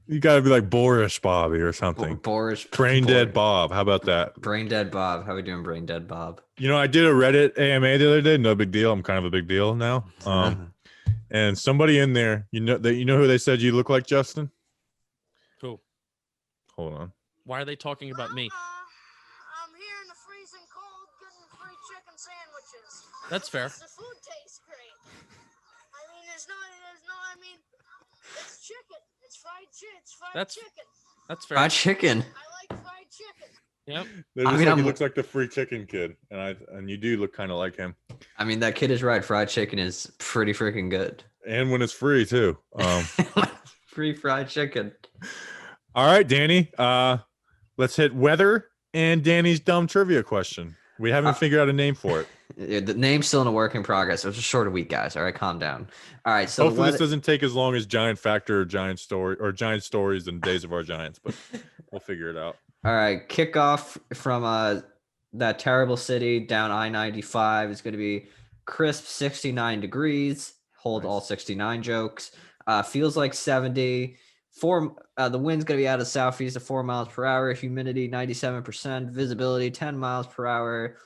You got to be like Boris Bobby or something. Brain Dead Bob. How about that? Brain Dead Bob. How are we doing, Brain Dead Bob? You know, I did a Reddit AMA the other day. No big deal. I'm kind of a big deal now. And somebody in there, you know who they said you look like, Justin? Who? Hold on. Why are they talking about me? I'm here in the freezing cold getting free chicken sandwiches. That's fair. The food tastes great. I mean, it's chicken. It's fried chicken. It's fried chicken. That's fair. Fried chicken. I like fried chicken. Yep. He looks like the free chicken kid, and you do look kind of like him. I mean, that kid is right. Fried chicken is pretty freaking good. And when it's free too. Free fried chicken. All right, Danny. Let's hit weather and Danny's dumb trivia question. We haven't figured out a name for it. The name's still in a work in progress. It was a shorter week, guys. All right, calm down. All right, so hopefully this doesn't take as long as Giant Factor or Giant Stories and Days of Our Giants, but we'll figure it out. All right, kickoff from that terrible city down I-95 is going to be crisp 69 degrees. Hold all 69 jokes. Feels like 70. The wind's going to be out of southeast at 4 miles per hour. Humidity 97%. Visibility 10 miles per hour.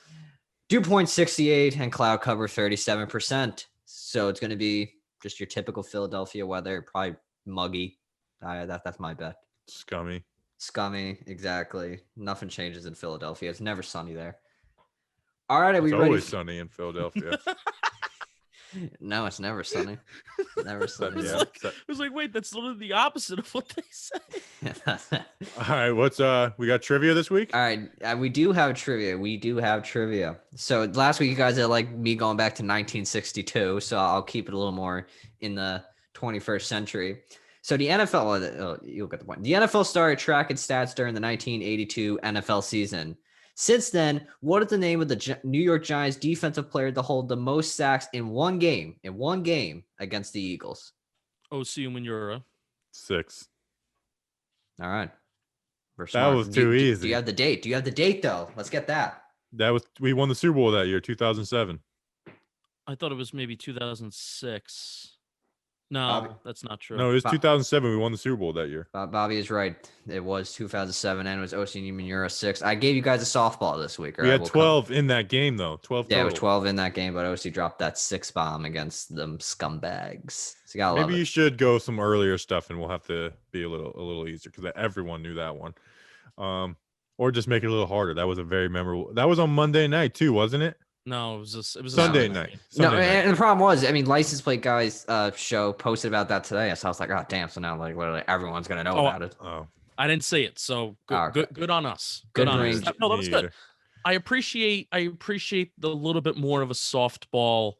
Dew point 68 and cloud cover 37%. So it's going to be just your typical Philadelphia weather. Probably muggy. That's my bet. Scummy, exactly. Nothing changes in Philadelphia. It's never sunny there. All right, are we ready? It's always sunny in Philadelphia. No, it's never sunny. Never sunny. It was like, wait, that's literally the opposite of what they say. All right, what's we got trivia this week? All right, we do have trivia. So last week you guys had like me going back to 1962, so I'll keep it a little more in the 21st century. So the NFL, you'll get the point. The NFL started tracking stats during the 1982 NFL season. Since then, what is the name of the New York Giants defensive player to hold the most sacks in one game against the Eagles? Osi Umenyiora. 6. All right. That was too easy. Do you have the date? Do you have the date, though? Let's get that. We won the Super Bowl that year, 2007. I thought it was maybe 2006. No, Bobby. that's not true. No, it was 2007. We won the Super Bowl that year. Bobby is right. It was 2007, and it was Osi Umenyiora 6. I gave you guys a softball this week. We had 12 in that game, though. 12 total. Yeah, it was 12 in that game, but Osi dropped that 6 bomb against them scumbags. So you gotta love Maybe it. you should go some earlier stuff, and we'll have to be a little easier because everyone knew that one. Or just make it a little harder. That was a very memorable. That was on Monday night too, wasn't it? No, it was a Sunday night. No, Sunday night. and the problem was, I mean, License Plate Guys show posted about that today. So I was like, oh, damn. So now, like, literally everyone's going to know about it. Oh, I didn't see it, so good, Okay. good on us. Good on range. us. No, that was Me good. either. I appreciate the little bit more of a softball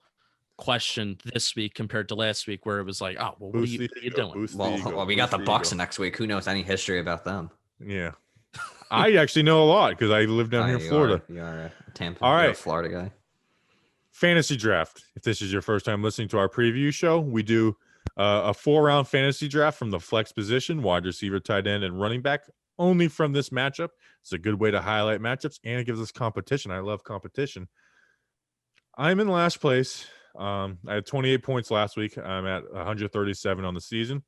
question this week compared to last week, where it was like, oh, well, what are Boost you the ego, doing? boost the Well, ego, we got boost the Bucks ego. next week. Who knows any history about them? Yeah. I actually know a lot because I live down here in Florida. You are a Tampa, All you're a right. Florida guy. Fantasy draft. If this is your first time listening to our preview show, we do a 4-round fantasy draft from the flex position, wide receiver, tight end, and running back, only from this matchup. It's a good way to highlight matchups, and it gives us competition. I love competition. I'm in last place. I had 28 points last week. I'm at 137 on the season.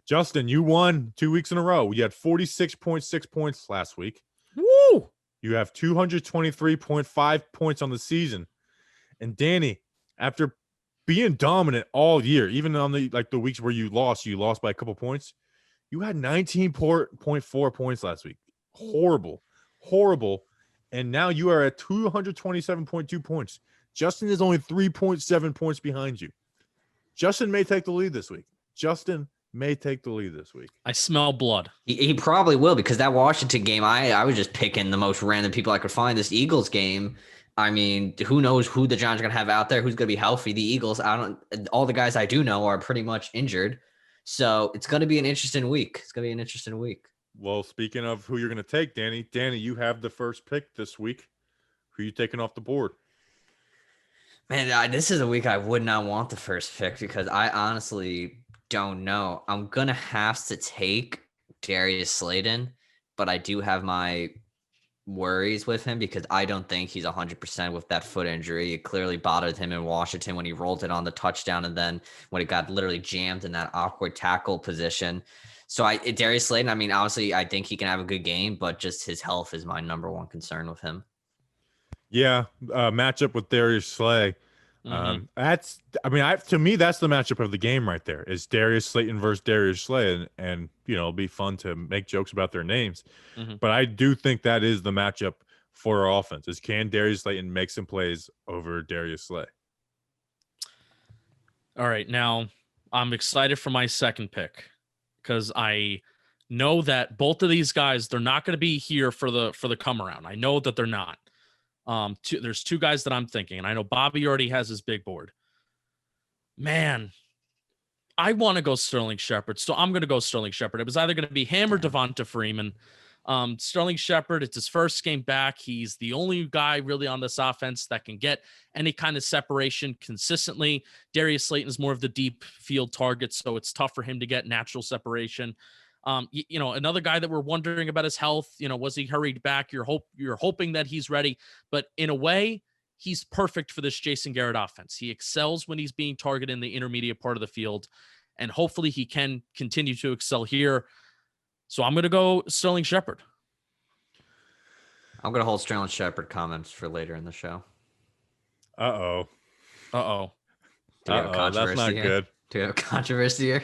Justin, you won 2 weeks in a row. You had 46.6 points last week. Woo! You have 223.5 points on the season. And Danny, after being dominant all year, even on the weeks where you lost by a couple points, you had 19.4 points last week. Horrible. And now you are at 227.2 points. Justin is only 3.7 points behind you. Justin may take the lead this week. I smell blood. He probably will, because that Washington game, I was just picking the most random people I could find. This Eagles game, I mean, who knows who the Giants are going to have out there, who's going to be healthy. The Eagles, all the guys I do know are pretty much injured. So it's going to be an interesting week. Well, speaking of who you're going to take, Danny, you have the first pick this week. Who are you taking off the board? Man, this is a week I would not want the first pick, because I honestly don't know. I'm going to have to take Darius Slay, but I do have my worries with him because I don't think he's 100% with that foot injury. It clearly bothered him in Washington when he rolled it on the touchdown, and then when it got literally jammed in that awkward tackle position. So Darius Slay, I mean, obviously I think he can have a good game, but just his health is my number one concern with him. Yeah, matchup with Darius Slay. To me, that's the matchup of the game right there. Is Darius Slayton versus Darius Slay, and it'll be fun to make jokes about their names. But I do think that is the matchup for our offense. Is can Darius Slayton make some plays over Darius Slay? All right, now I'm excited for my second pick because I know that both of these guys, they're not going to be here for the come around. I know that they're not. There's 2 guys that I'm thinking, and I know Bobby already has his big board. Man, I want to go Sterling Shepard, so I'm going to go Sterling Shepard. It was either going to be him or Devonta Freeman. Sterling Shepard, it's his first game back. He's the only guy really on this offense that can get any kind of separation consistently. Darius Slayton is more of the deep field target, so it's tough for him to get natural separation. Another guy that we're wondering about his health, was he hurried back? You're hoping that he's ready, but in a way, he's perfect for this Jason Garrett offense. He excels when he's being targeted in the intermediate part of the field, and hopefully he can continue to excel here. So I'm going to go Sterling Shepard. I'm going to hold Sterling Shepard comments for later in the show. Uh-oh. That's not good. Do you have a controversy here?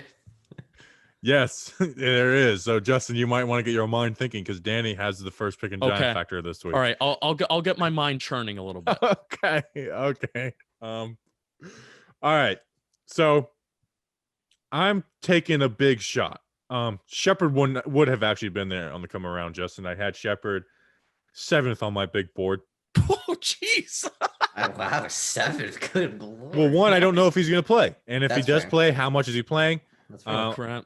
Yes, there is. So, Justin, you might want to get your mind thinking because Danny has the first pick and Giant factor this week. All right, I'll get my mind churning a little bit. Okay. All right. So, I'm taking a big shot. Shepard would have actually been there on the come around, Justin. I had Shepard 7th on my big board. Oh, jeez. Wow, 7th. Good lord. Well, one, I don't know if he's going to play, and if That's he does fair. play, how much is he playing? That's fair. Oh, crap.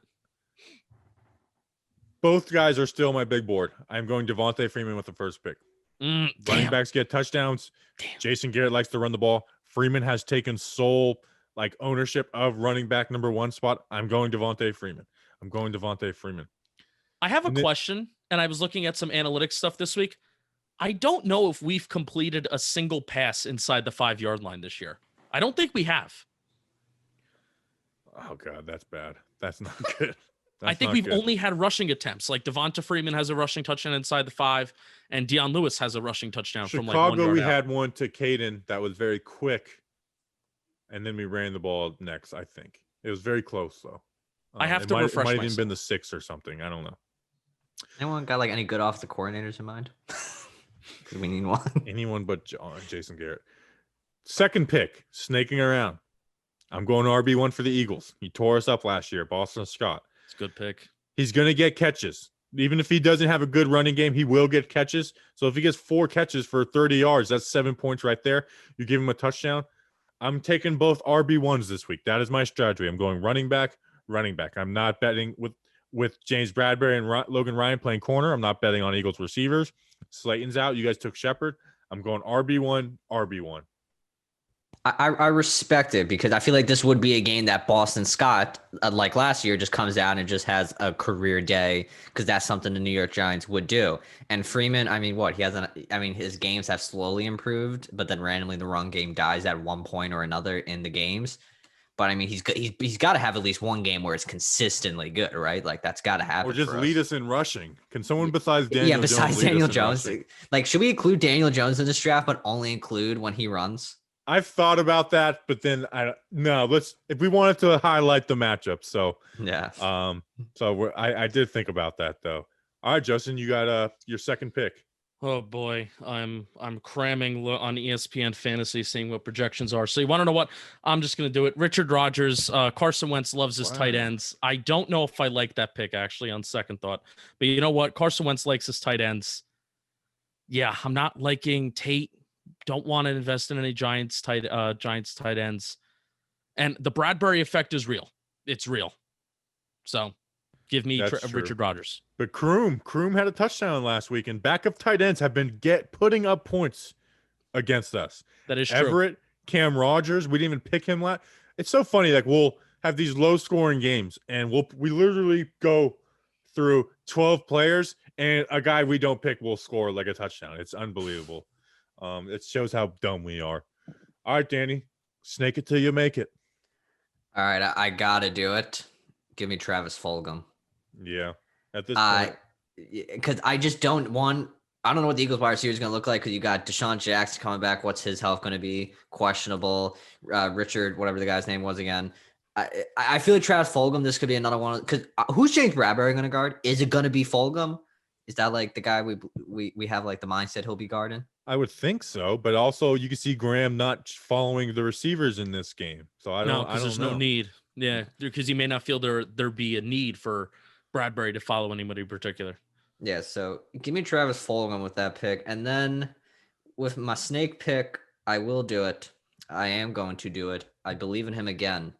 Both guys are still my big board. I'm going Devonta Freeman with the first pick. Running Damn. backs get touchdowns. Damn. Jason Garrett likes to run the ball. Freeman has taken sole ownership of running back number 1 spot. I'm going Devontae Freeman. I have a question, and I was looking at some analytics stuff this week. I don't know if we've completed a single pass inside the 5-yard line this year. I don't think we have. Oh, God, that's bad. That's not good. I think we've only had rushing attempts. Like Devonta Freeman has a rushing touchdown inside the 5, and Deion Lewis has a rushing touchdown from 1 yard we out. had one to Caden that was very quick, and then we ran the ball next, I think. It was very close, though. I have to refresh It might have even myself. been the 6 or something. I don't know. Anyone got any good offensive coordinators in mind? Because we need one. Anyone but Jason Garrett. Second pick, snaking around. I'm going RB1 for the Eagles. He tore us up last year, Boston Scott. It's a good pick. He's going to get catches. Even if he doesn't have a good running game, he will get catches. So if he gets 4 catches for 30 yards, that's 7 points right there. You give him a touchdown. I'm taking both RB1s this week. That is my strategy. I'm going running back. I'm not betting with James Bradbury and Logan Ryan playing corner. I'm not betting on Eagles receivers. Slayton's out. You guys took Shepard. I'm going RB1. I respect it because I feel like this would be a game that Boston Scott, like last year, just comes out and just has a career day because that's something the New York Giants would do. And Freeman, his games have slowly improved, but then randomly the run game dies at one point or another in the games. But he's got to have at least one game where it's consistently good, right? Like that's got to happen. Or just lead us in rushing. Can someone besides Daniel Jones? Yeah, besides Daniel Jones. Like, should we include Daniel Jones in this draft, but only include when he runs? I've thought about that, but then if we wanted to highlight the matchup. So yeah. I did think about that though. All right, Justin, you got your second pick. Oh boy, I'm cramming on ESPN Fantasy, seeing what projections are. So you want to know what? I'm just gonna do it. Richard Rodgers, Carson Wentz loves his tight ends. I don't know if I like that pick actually on second thought, but you know what? Carson Wentz likes his tight ends. Yeah, I'm not liking Tate. Don't want to invest in any Giants tight ends, and the Bradbury effect is real. It's real. So give me Richard Rodgers. But Kroom had a touchdown last week, and backup tight ends have been putting up points against us. That is true. Everett, Cam Rogers, we didn't even pick him last. It's so funny. Like we'll have these low scoring games, and we literally go through 12 players, and a guy we don't pick will score like a touchdown. It's unbelievable. It shows how dumb we are. All right, Danny, snake it till you make it. All right, I gotta do it. Give me Travis Fulgham. Yeah, at this point, because I just don't want. I don't know what the Eagles wide receiver is going to look like because you got Deshaun Jackson coming back. What's his health going to be? Questionable. Richard, whatever the guy's name was again. I feel like Travis Fulgham. This could be another one because who's James Bradbury going to guard? Is it going to be Fulgham? Is that like the guy we have like the mindset he'll be guarding? I would think so, but also you can see Graham not following the receivers in this game. So I don't know. No need. Yeah, because he may not feel there be a need for Bradbury to follow anybody in particular. Yeah, so give me Travis Fulgham with that pick. And then with my snake pick, I will do it. I am going to do it. I believe in him again.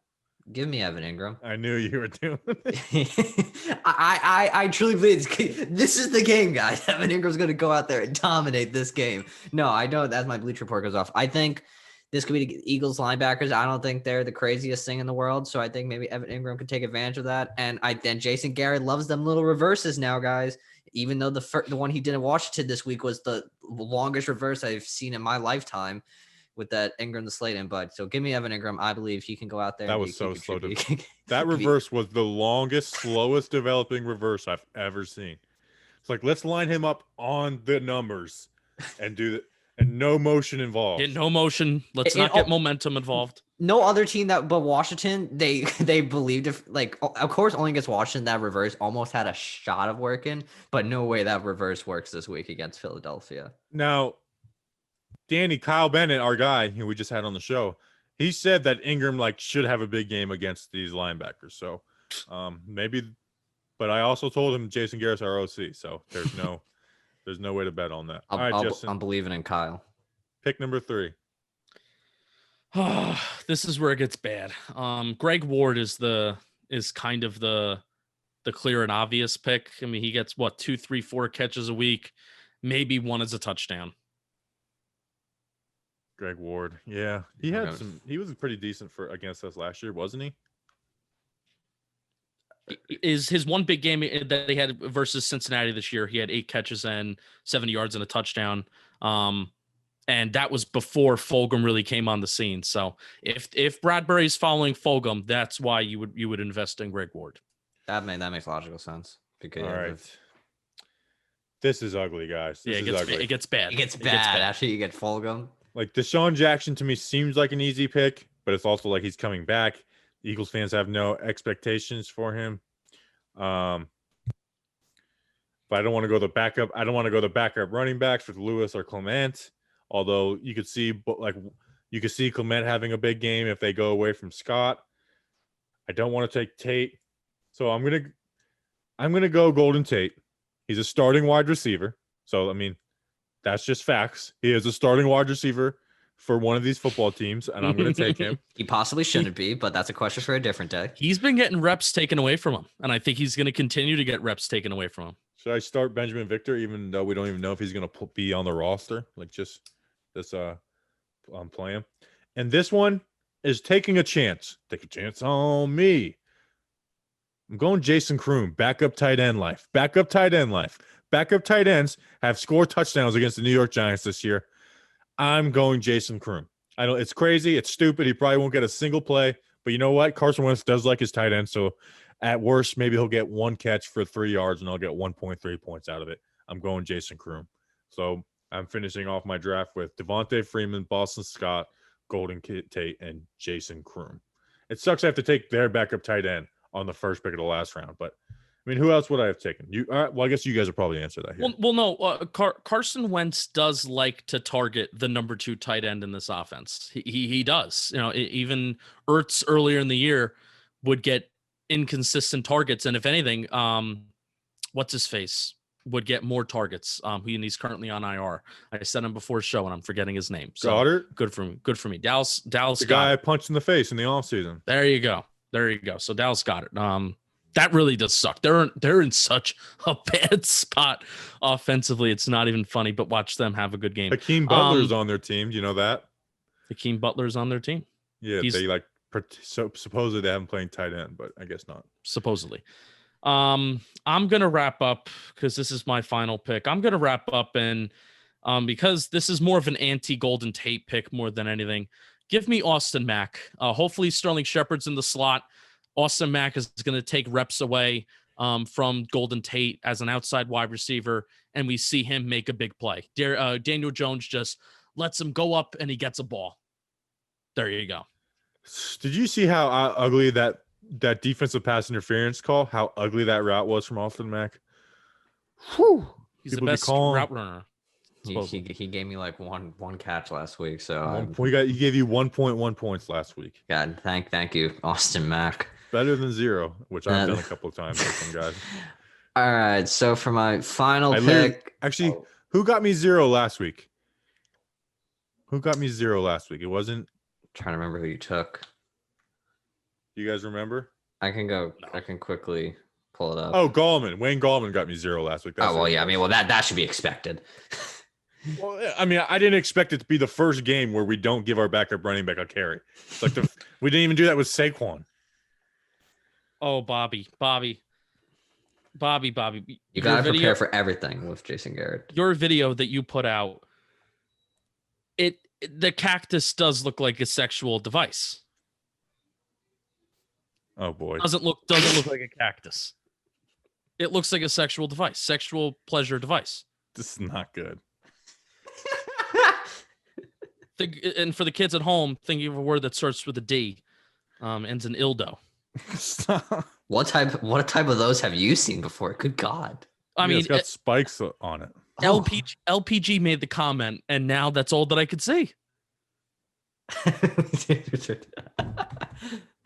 Give me Evan Ingram. I knew you were doing it. I truly believe this is the game, guys. Evan Ingram's going to go out there and dominate this game. No, I don't. As my Bleacher Report goes off. I think this could be the Eagles linebackers. I don't think they're the craziest thing in the world. So I think maybe Evan Ingram could take advantage of that. And then Jason Garrett loves them little reverses now, guys. Even though the one he did in Washington this week was the longest reverse I've seen in my lifetime with that Ingram to Slayton. But so give me Evan Ingram. I believe he can go out there. That was so slow. That reverse was the longest, slowest developing reverse I've ever seen. It's like, let's line him up on the numbers and do that. And no motion involved. No motion. Let's not get momentum involved. No other team but Washington, they believed of course only against Washington that reverse almost had a shot of working, but no way that reverse works this week against Philadelphia. Now, Danny, Kyle Bennett, our guy who we just had on the show, he said that Ingram should have a big game against these linebackers. So maybe, but I also told him Jason Garrett's our OC, so there's no way to bet on that. All right, Justin. I'm believing in Kyle. Pick number 3. Oh, this is where it gets bad. Greg Ward is kind of the clear and obvious pick. I mean, he gets 2, 3, 4 catches a week, Maybe one is a touchdown. Greg Ward. Yeah. He was pretty decent against us last year, wasn't he? Is his one big game that he had versus Cincinnati this year. He had 8 catches and 70 yards and a touchdown. And that was before Fulgham really came on the scene. So if Bradbury's following Fulgham, that's why you would invest in Greg Ward. That makes logical sense. Because all right. This is ugly, guys. It gets bad. It gets bad after you get Fulgham. Like Deshaun Jackson to me seems like an easy pick, but it's also like he's coming back. Eagles fans have no expectations for him. But I don't want to go the backup. I don't want to go the backup running backs with Lewis or Clement. Although you could see Clement having a big game if they go away from Scott. I don't want to take Tate, so I'm gonna go Golden Tate. He's a starting wide receiver, so I mean that's just facts. He is a starting wide receiver for one of these football teams, and I'm going to take him. He possibly shouldn't be, but that's a question for a different day. He's been getting reps taken away from him, and I think he's going to continue to get reps taken away from him. Should I start Benjamin Victor, even though we don't even know if he's going to be on the roster? Like just play him. And this one is taking a chance. Take a chance on me. I'm going Jason Kroom, backup tight end life. Backup tight ends have scored touchdowns against the New York Giants this year. I'm going Jason Kroom. I know it's crazy. It's stupid. He probably won't get a single play. But you know what? Carson Wentz does like his tight end. So at worst, maybe he'll get 1 catch for 3 yards and I'll get 1.3 points out of it. I'm going Jason Kroom. So I'm finishing off my draft with Devontae Freeman, Boston Scott, Golden Tate, and Jason Kroom. It sucks I have to take their backup tight end on the first pick of the last round. But I mean, who else would I have taken? You? Well, I guess you guys will probably answer that here. Well, no. Carson Wentz does like to target the number 2 tight end in this offense. He does. You know, even Ertz earlier in the year would get inconsistent targets, and if anything, what's his face would get more targets. He's currently on IR. I said him before the show, and I'm forgetting his name. So Goddard? Good for me. Dallas. The guy I punched in the face in the offseason. There you go. So Dallas Goedert. That really does suck. They're in such a bad spot offensively. It's not even funny, but watch them have a good game. Hakeem Butler's on their team. Do you know that? Hakeem Butler's on their team. Yeah, supposedly they haven't played tight end, but I guess not. Supposedly. I'm gonna wrap up because this is my final pick. I'm gonna wrap up and because this is more of an anti-Golden Tate pick more than anything. Give me Austin Mack. Hopefully Sterling Shepard's in the slot. Austin Mack is going to take reps away from Golden Tate as an outside wide receiver, and we see him make a big play. Daniel Jones just lets him go up, and he gets a ball. There you go. Did you see how ugly that defensive pass interference call, how ugly that route was from Austin Mack? Whew. He's the best route runner. He gave me like one catch last week, so he gave you 1.1 points last week. God, thank you, Austin Mack. Better than 0, which I've done a couple of times with some guys. All right, so for my final pick, who got me 0 last week? It wasn't. I'm trying to remember who you took. Do you guys remember? I can quickly pull it up. Oh, Gallman. Wayne Gallman got me 0 last week. Yeah. I mean, that should be expected. Well, I mean, I didn't expect it to be the first game where we don't give our backup running back a carry. It's like we didn't even do that with Saquon. Oh, Bobby. You gotta prepare for everything with Jason Garrett. Your video that you put out, the cactus does look like a sexual device. Oh boy. Doesn't look like a cactus. It looks like a sexual device, sexual pleasure device. This is not good. And for the kids at home, think of a word that starts with a D, ends in ildo. What type of those have you seen before? Good God. I mean, it's got spikes on it. LPG made the comment, and now that's all that I could see.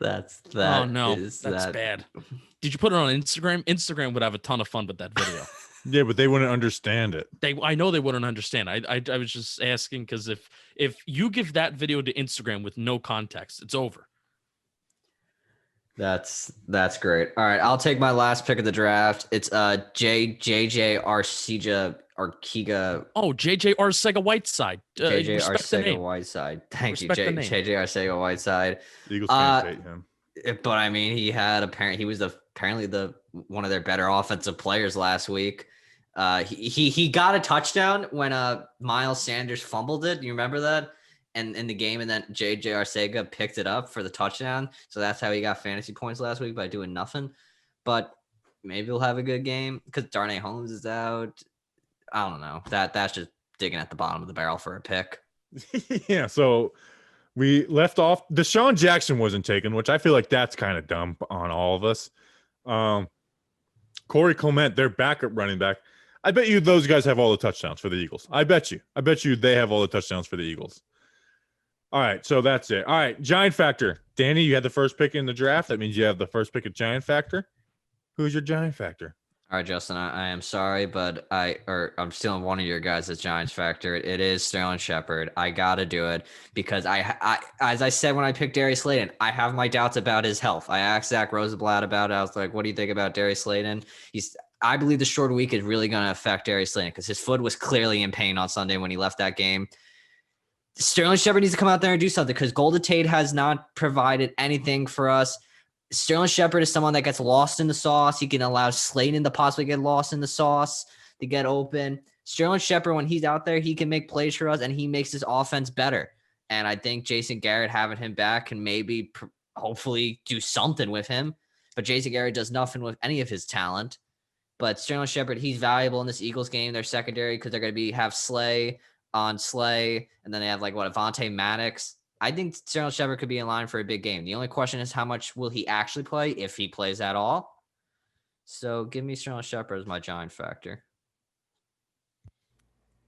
That's bad. Did you put it on Instagram? Instagram would have a ton of fun with that video. Yeah, but they wouldn't understand it. I know they wouldn't understand. I was just asking because if you give that video to Instagram with no context, it's over. That's great. All right, I'll take my last pick of the draft. It's JJ Arcega. Oh, JJ Arcega-Whiteside. JJ Respect the Arcega name. Whiteside. Thank Respect the you, name. JJ Arcega Whiteside. Eagles fans hate him. But I mean, he was apparently the one of their better offensive players last week. He got a touchdown when Miles Sanders fumbled it. You remember that? And in the game, and then JJ Arcega picked it up for the touchdown. So that's how he got fantasy points last week, by doing nothing. But maybe he'll have a good game because Darnay Holmes is out. I don't know. That's just digging at the bottom of the barrel for a pick. Yeah. So we left off. Deshaun Jackson wasn't taken, which I feel like that's kind of dumb on all of us. Corey Clement, their backup running back. I bet you those guys have all the touchdowns for the Eagles. I bet you they have all the touchdowns for the Eagles. All right, so that's it. All right, Giant Factor. Danny, you had the first pick in the draft. That means you have the first pick at Giant Factor. Who's your Giant Factor? All right, Justin, I am sorry, but I'm stealing one of your guys' at Giants Factor. It is Sterling Shepard. I got to do it because I as I said when I picked Darius Slay, I have my doubts about his health. I asked Zach Rosenblatt about it. I was like, what do you think about Darius Slay? I believe the short week is really going to affect Darius Slay because his foot was clearly in pain on Sunday when he left that game. Sterling Shepard needs to come out there and do something because Golden Tate has not provided anything for us. Sterling Shepard is someone that gets lost in the sauce. He can allow Slayton to possibly get lost in the sauce to get open. Sterling Shepard, when he's out there, he can make plays for us and he makes his offense better. And I think Jason Garrett having him back can maybe hopefully do something with him. But Jason Garrett does nothing with any of his talent. But Sterling Shepard, he's valuable in this Eagles game. They're secondary because they're going to have Slay on Slay, and then they have Avonte Maddox. I think Sterling Shepard could be in line for a big game. The only question is how much will he actually play, if he plays at all. So give me Sterling Shepard as my Giant Factor.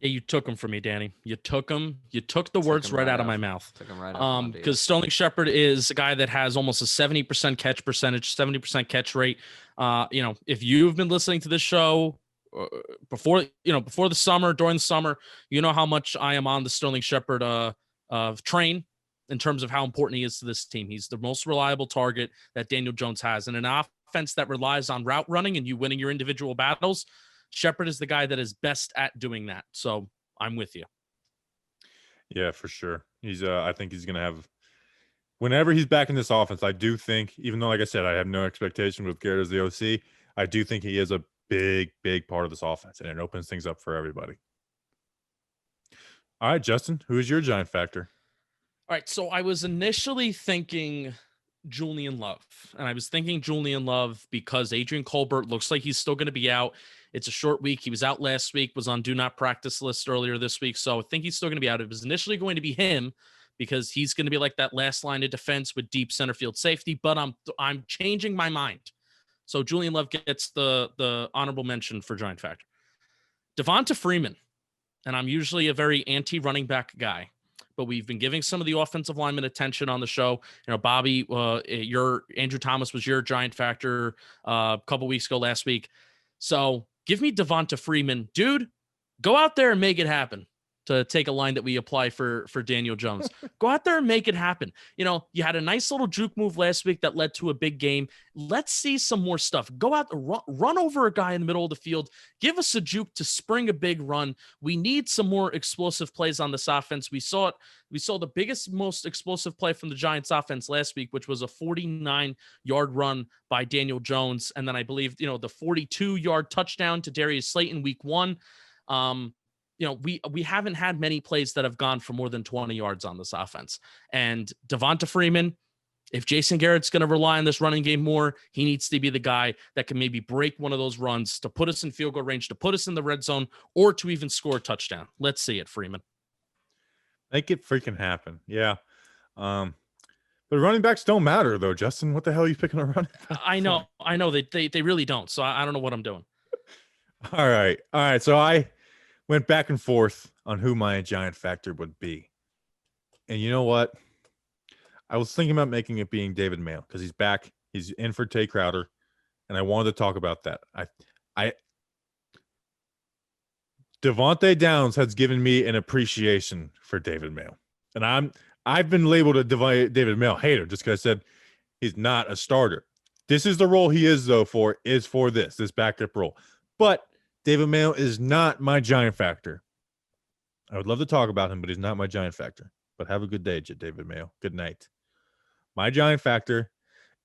Yeah, you took him from me, Danny. You took him. You took the words right out of my mouth. Took him right off. Because Sterling Shepard is a guy that has almost a 70% catch percentage, 70% catch rate. If you've been listening to this show before the summer, during the summer, you know how much I am on the Sterling Shepard train in terms of how important he is to this team. He's the most reliable target that Daniel Jones has. And an offense that relies on route running and you winning your individual battles, Shepard is the guy that is best at doing that. So I'm with you. Yeah, for sure. I think he's going to have, whenever he's back in this offense, I do think, even though, like I said, I have no expectation with Garrett as the OC, I do think he is a big part of this offense, and it opens things up for everybody. All right, Justin, who is your Giant Factor? All right, so I was initially thinking Julian Love, and I was thinking Julian Love because Adrian Colbert looks like he's still going to be out. It's a short week. He was out last week, was on do not practice list earlier this week, so I think he's still going to be out. It was initially going to be him because he's going to be like that last line of defense with deep center field safety, but I'm changing my mind. So Julian Love gets the honorable mention for Giant Factor. Devonta Freeman, and I'm usually a very anti-running back guy, but we've been giving some of the offensive linemen attention on the show. Bobby, your Andrew Thomas was your Giant Factor a couple weeks ago last week. So give me Devonta Freeman. Dude, go out there and make it happen. To take a line that we apply for Daniel Jones. Go out there and make it happen. You had a nice little juke move last week that led to a big game. Let's see some more stuff. Go out, run over a guy in the middle of the field. Give us a juke to spring a big run. We need some more explosive plays on this offense. We saw it. We saw the biggest, most explosive play from the Giants offense last week, which was a 49-yard run by Daniel Jones. And then I believe, the 42-yard touchdown to Darius Slay in week 1. We haven't had many plays that have gone for more than 20 yards on this offense. And Devonta Freeman, if Jason Garrett's going to rely on this running game more, he needs to be the guy that can maybe break one of those runs to put us in field goal range, to put us in the red zone, or to even score a touchdown. Let's see it, Freeman. Make it freaking happen. Yeah. But running backs don't matter, though, Justin. What the hell are you picking a running back? I know. They really don't. So I don't know what I'm doing. All right. So I went back and forth on who my Giant Factor would be. And you know what? I was thinking about making it being David Mayo because he's back. He's in for Tay Crowder. And I wanted to talk about that. Devontae Downs has given me an appreciation for David Mayo. And I've been labeled a David Mayo hater just because I said he's not a starter. This is the role he is, though, for this backup role. But David Mayo is not my giant factor. I would love to talk about him, but he's not my giant factor. But have a good day, David Mayo. Good night. My giant factor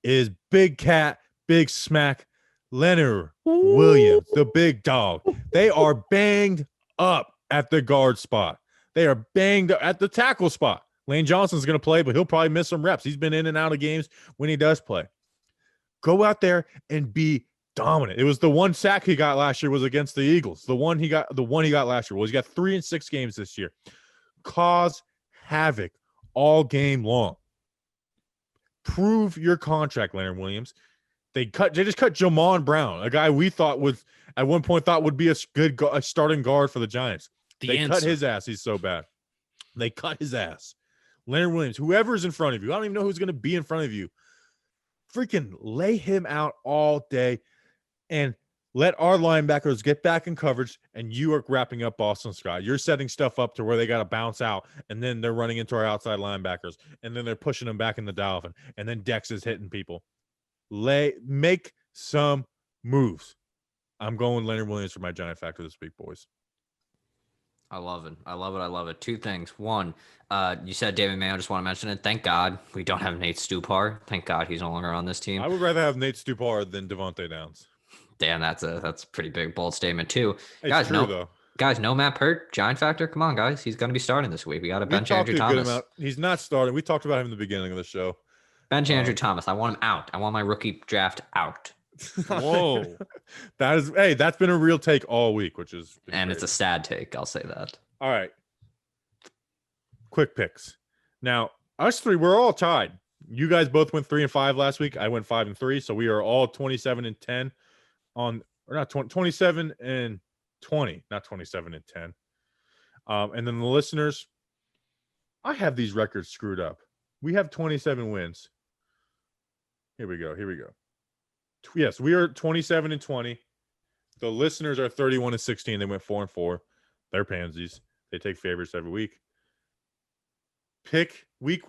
is Big Cat, Big Smack, Leonard Williams, the big dog. They are banged up at the guard spot. They are banged up at the tackle spot. Lane Johnson's going to play, but he'll probably miss some reps. He's been in and out of games when he does play. Go out there and be dominant. It was the one sack he got last year was against the Eagles. The one he got last year. Well, he's got 3 in 6 games this year. Cause havoc all game long. Prove your contract, Leonard Williams. They just cut Jamon Brown, a guy we thought would at one point would be a starting guard for the Giants. They cut his ass. He's so bad. They cut his ass. Leonard Williams, whoever's in front of you, I don't even know who's going to be in front of you. Freaking lay him out all day and let our linebackers get back in coverage, and you are wrapping up Boston Scott. You're setting stuff up to where they got to bounce out, and then they're running into our outside linebackers, and then they're pushing them back in the Dolphin, and then Dex is hitting people. Make some moves. I'm going Leonard Williams for my giant factor this week, boys. I love it. I love it. 2 things. One, you said David Mayo. I just want to mention it. Thank God we don't have Nate Stupar. Thank God he's no longer on this team. I would rather have Nate Stupar than Devontae Downs. Damn, that's a pretty big, bold statement too. It's true, though. Guys, no Matt Pert, giant factor. Come on, guys. He's going to be starting this week. We got to bench Andrew Thomas. He's not starting. We talked about him in the beginning of the show. Bench Andrew Thomas. I want him out. I want my rookie draft out. Whoa. That's been a real take all week, which is and it's a sad take. I'll say that. All right. Quick picks. Now, us 3, we're all tied. You guys both went 3-5 last week. I went 5-3, so we are all 27-10 on, or not 27 and 20, not 27 and 10. And then the listeners, I have these records screwed up. We have 27 wins. Here we go. Yes, we are 27-20. The listeners are 31-16. They went 4-4. They're pansies. They take favorites every week. Pick week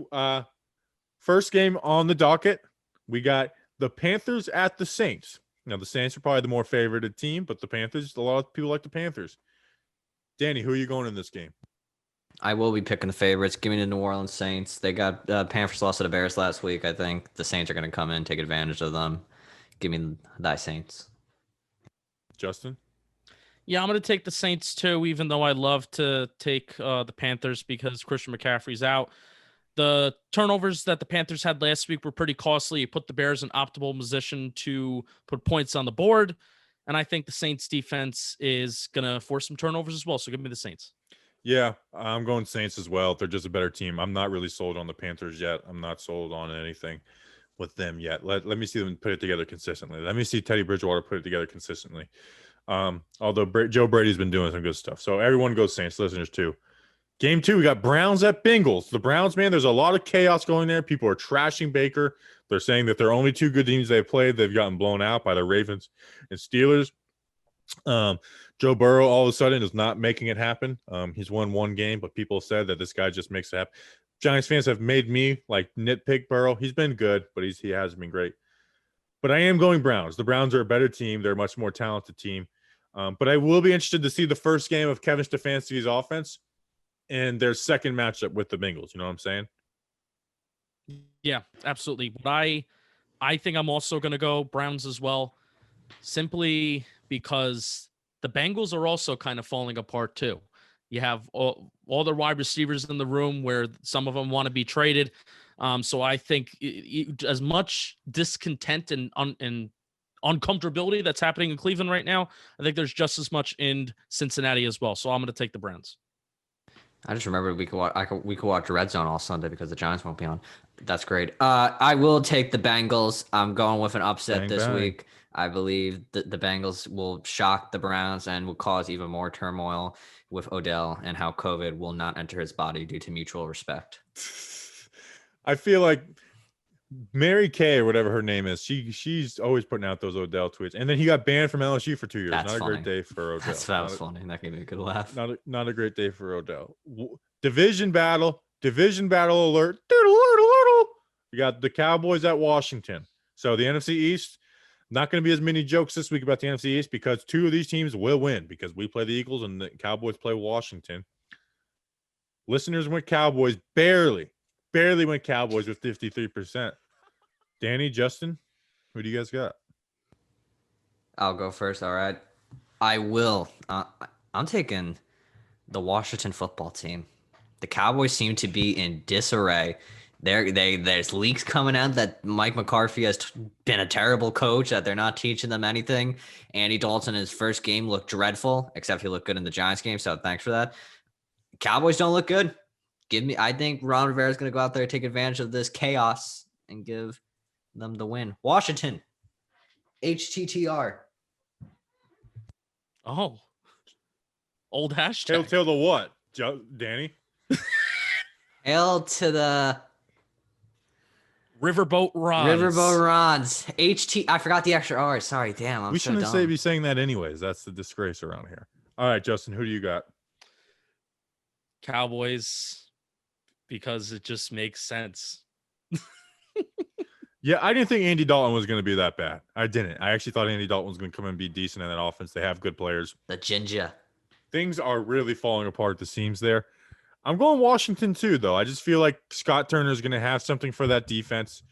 first game on the docket. We got the Panthers at the Saints. Now, the Saints are probably the more favorited team, but the Panthers, a lot of people like the Panthers. Danny, who are you going in this game? I will be picking the favorites. Give me the New Orleans Saints. They got Panthers lost to the Bears last week. I think the Saints are going to come in and take advantage of them. Give me thy Saints. Justin? Yeah, I'm going to take the Saints too, even though I love to take the Panthers because Christian McCaffrey's out. The turnovers that the Panthers had last week were pretty costly. It put the Bears in optimal position to put points on the board. And I think the Saints defense is going to force some turnovers as well. So give me the Saints. Yeah, I'm going Saints as well. They're just a better team. I'm not really sold on the Panthers yet. I'm not sold on anything with them yet. Let me see them put it together consistently. Let me see Teddy Bridgewater put it together consistently. Although Joe Brady's been doing some good stuff. So everyone goes Saints, listeners too. Game 2, we got Browns at Bengals. The Browns, man, there's a lot of chaos going there. People are trashing Baker. They're saying that they're only 2 good teams they've played. They've gotten blown out by the Ravens and Steelers. Joe Burrow all of a sudden is not making it happen. He's won 1 game, but people said that this guy just makes it happen. Giants fans have made me nitpick Burrow. He's been good, but he hasn't been great. But I am going Browns. The Browns are a better team. They're a much more talented team. But I will be interested to see the first game of Kevin Stefanski's offense and their second matchup with the Bengals. You know what I'm saying? Yeah, absolutely. But I think I'm also going to go Browns as well, simply because the Bengals are also kind of falling apart too. You have all their wide receivers in the room where some of them want to be traded. So I think as much discontent and uncomfortability that's happening in Cleveland right now, I think there's just as much in Cincinnati as well. So I'm going to take the Browns. I just remembered we could watch Red Zone all Sunday because the Giants won't be on. That's great. I will take the Bengals. I'm going with an upset this week. I believe the Bengals will shock the Browns and will cause even more turmoil with Odell and how COVID will not enter his body due to mutual respect. I feel like Mary Kay or whatever her name is, she's always putting out those Odell tweets. And then he got banned from LSU for 2 years. That's not funny. A great day for Odell. That was funny. That gave me a good laugh. Not a great day for Odell. Division battle alert. You got the Cowboys at Washington. So the NFC East, Not going to be as many jokes this week about the NFC East because 2 of these teams will win because we play the Eagles and the Cowboys play Washington. Listeners went Cowboys barely went Cowboys with 53%. Danny, Justin, who do you guys got? I'll go first. All right. I will. I'm taking the Washington football team. The Cowboys seem to be in disarray. There's leaks coming out that Mike McCarthy has been a terrible coach, that they're not teaching them anything. Andy Dalton in his first game looked dreadful, except he looked good in the Giants game, so thanks for that. Cowboys don't look good. I think Ron Rivera is going to go out there, take advantage of this chaos, and give them the win. Washington, HTTR. Oh, old hashtag. Tell the what, Danny? Hail to the Riverboat Rods. Riverboat Rods. I forgot the extra R. Sorry, damn. We shouldn't be saying that anyways. That's the disgrace around here. All right, Justin, who do you got? Cowboys, because it just makes sense. Yeah, I didn't think Andy Dalton was going to be that bad. I didn't. I actually thought Andy Dalton was going to come and be decent in that offense. They have good players. The ginger. Things are really falling apart at the seams there. I'm going Washington too, though. I just feel like Scott Turner is going to have something for that defense.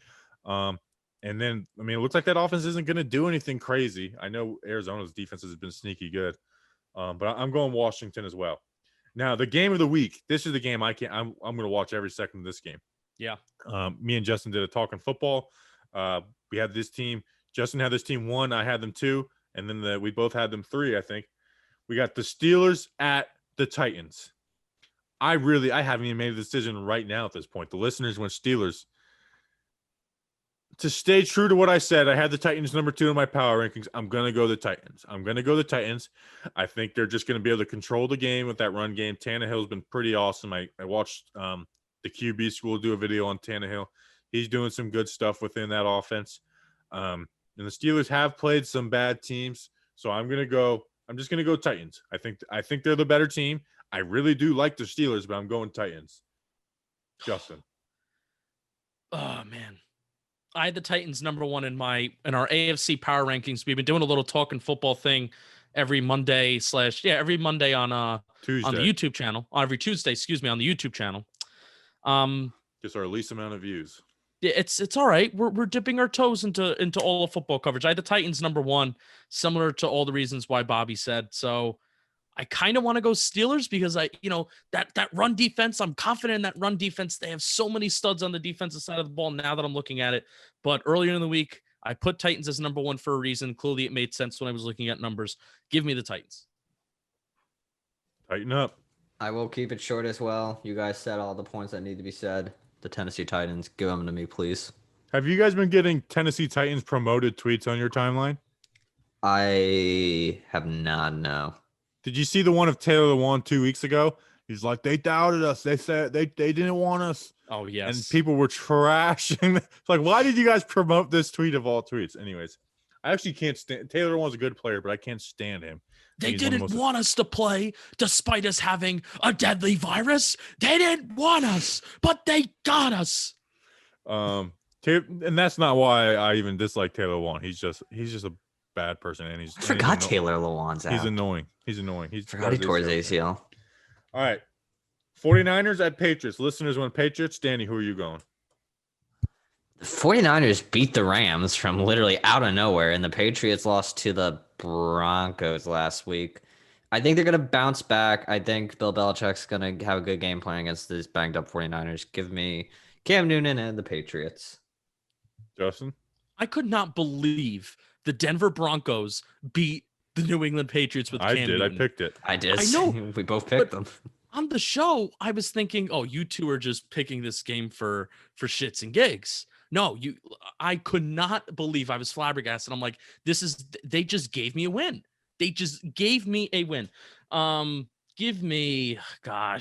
And then, I mean, it looks like that offense isn't going to do anything crazy. I know Arizona's defense has been sneaky good, but I'm going Washington as well. Now, the game of the week. This is the game I'm going to watch every second of this game. Yeah. Me and Justin did a talk on football. We had this team. Justin had this team 1. I had them 2. And then we both had them 3, I think. We got the Steelers at the Titans. I haven't even made a decision right now at this point. The listeners went Steelers. To stay true to what I said, I had the Titans number 2 in my power rankings. I'm going to go the Titans. I think they're just going to be able to control the game with that run game. Tannehill's been pretty awesome. I watched the QB school do a video on Tannehill. He's doing some good stuff within that offense. And the Steelers have played some bad teams. So I'm just going to go Titans. I think they're the better team. I really do like the Steelers, but I'm going Titans. Justin. Oh, man. I had the Titans number 1 in our AFC power rankings. We've been doing a little talking football thing every Monday on Tuesday. On the YouTube channel. Every Tuesday, on the YouTube channel. Just our least amount of views. It's all right. We're dipping our toes into all of football coverage. I had the Titans number 1, similar to all the reasons why Bobby said. So I kind of want to go Steelers because that run defense, I'm confident in that run defense. They have so many studs on the defensive side of the ball now that I'm looking at it. But earlier in the week, I put Titans as number 1 for a reason. Clearly it made sense when I was looking at numbers. Give me the Titans. Tighten up. I will keep it short as well. You guys said all the points that need to be said. The Tennessee Titans, give them to me, please. Have you guys been getting Tennessee Titans promoted tweets on your timeline? I have not, no. Did you see the one of Taylor Lewan 2 weeks ago? He's like, they doubted us. They said they didn't want us. Oh, yes. And people were trashing. It's like, why did you guys promote this tweet of all tweets? Anyways, I actually can't stand Taylor Lewan's a good player, but I can't stand him. They didn't want us to play despite us having a deadly virus. They didn't want us, but they got us. And that's not why I even dislike Taylor Lewan. He's just a bad person, and I forgot Taylor Lewan's out. He's annoying. Forgot he tore his ACL. All right. 49ers at Patriots. Listeners went Patriots. Danny, who are you going? The 49ers beat the Rams from literally out of nowhere, and the Patriots lost to the Broncos last week. I think they're going to bounce back. I think Bill Belichick's going to have a good game plan against these banged up 49ers. Give me Cam Newton and the Patriots. Justin? I could not believe the Denver Broncos beat the New England Patriots with Cam Newton. I picked it. I did. I know. We both picked them. On the show, I was thinking, oh, you two are just picking this game for shits and gigs. No, I could not believe, I was flabbergasted. I'm like, they just gave me a win. They just gave me a win. Give me the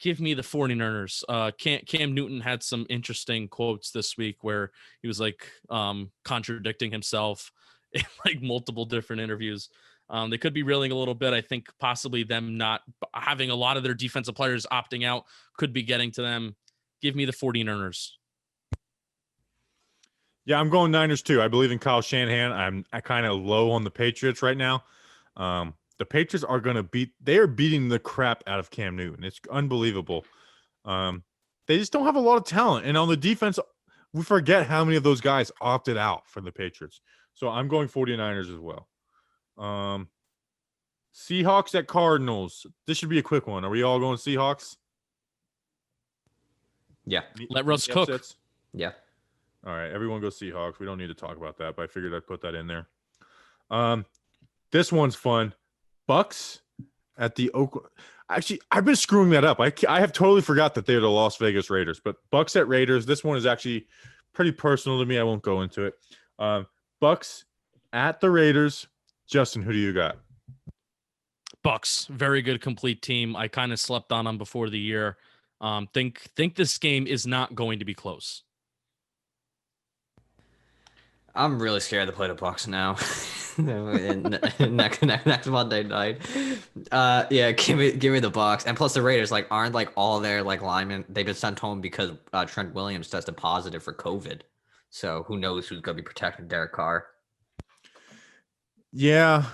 49ers. Cam Newton had some interesting quotes this week where he was like contradicting himself in like multiple different interviews. They could be reeling a little bit. I think possibly them not having a lot of their defensive players opting out could be getting to them. Give me the 49ers. Yeah, I'm going Niners too. I believe in Kyle Shanahan. I kind of low on the Patriots right now. The Patriots are going to they are beating the crap out of Cam Newton. It's unbelievable. They just don't have a lot of talent. And on the defense, we forget how many of those guys opted out for the Patriots. So I'm going 49ers as well. Seahawks at Cardinals. This should be a quick one. Are we all going Seahawks? Yeah. Let Russ cook. Upsets? Yeah. All right, everyone go Seahawks. We don't need to talk about that, but I figured I'd put that in there. This one's fun. Bucks at the Oakland. Actually, I've been screwing that up. I have totally forgot that they're the Las Vegas Raiders, but Bucks at Raiders. This one is actually pretty personal to me. I won't go into it. Bucks at the Raiders. Justin, who do you got? Bucks, very good complete team. I kind of slept on them before the year. Think this game is not going to be close. I'm really scared to play the Bucks now. next Monday night. Yeah, give me the Bucks. And plus the Raiders aren't all their linemen. They've been sent home because Trent Williams tested positive for COVID. So who knows who's gonna be protecting Derek Carr? Yeah,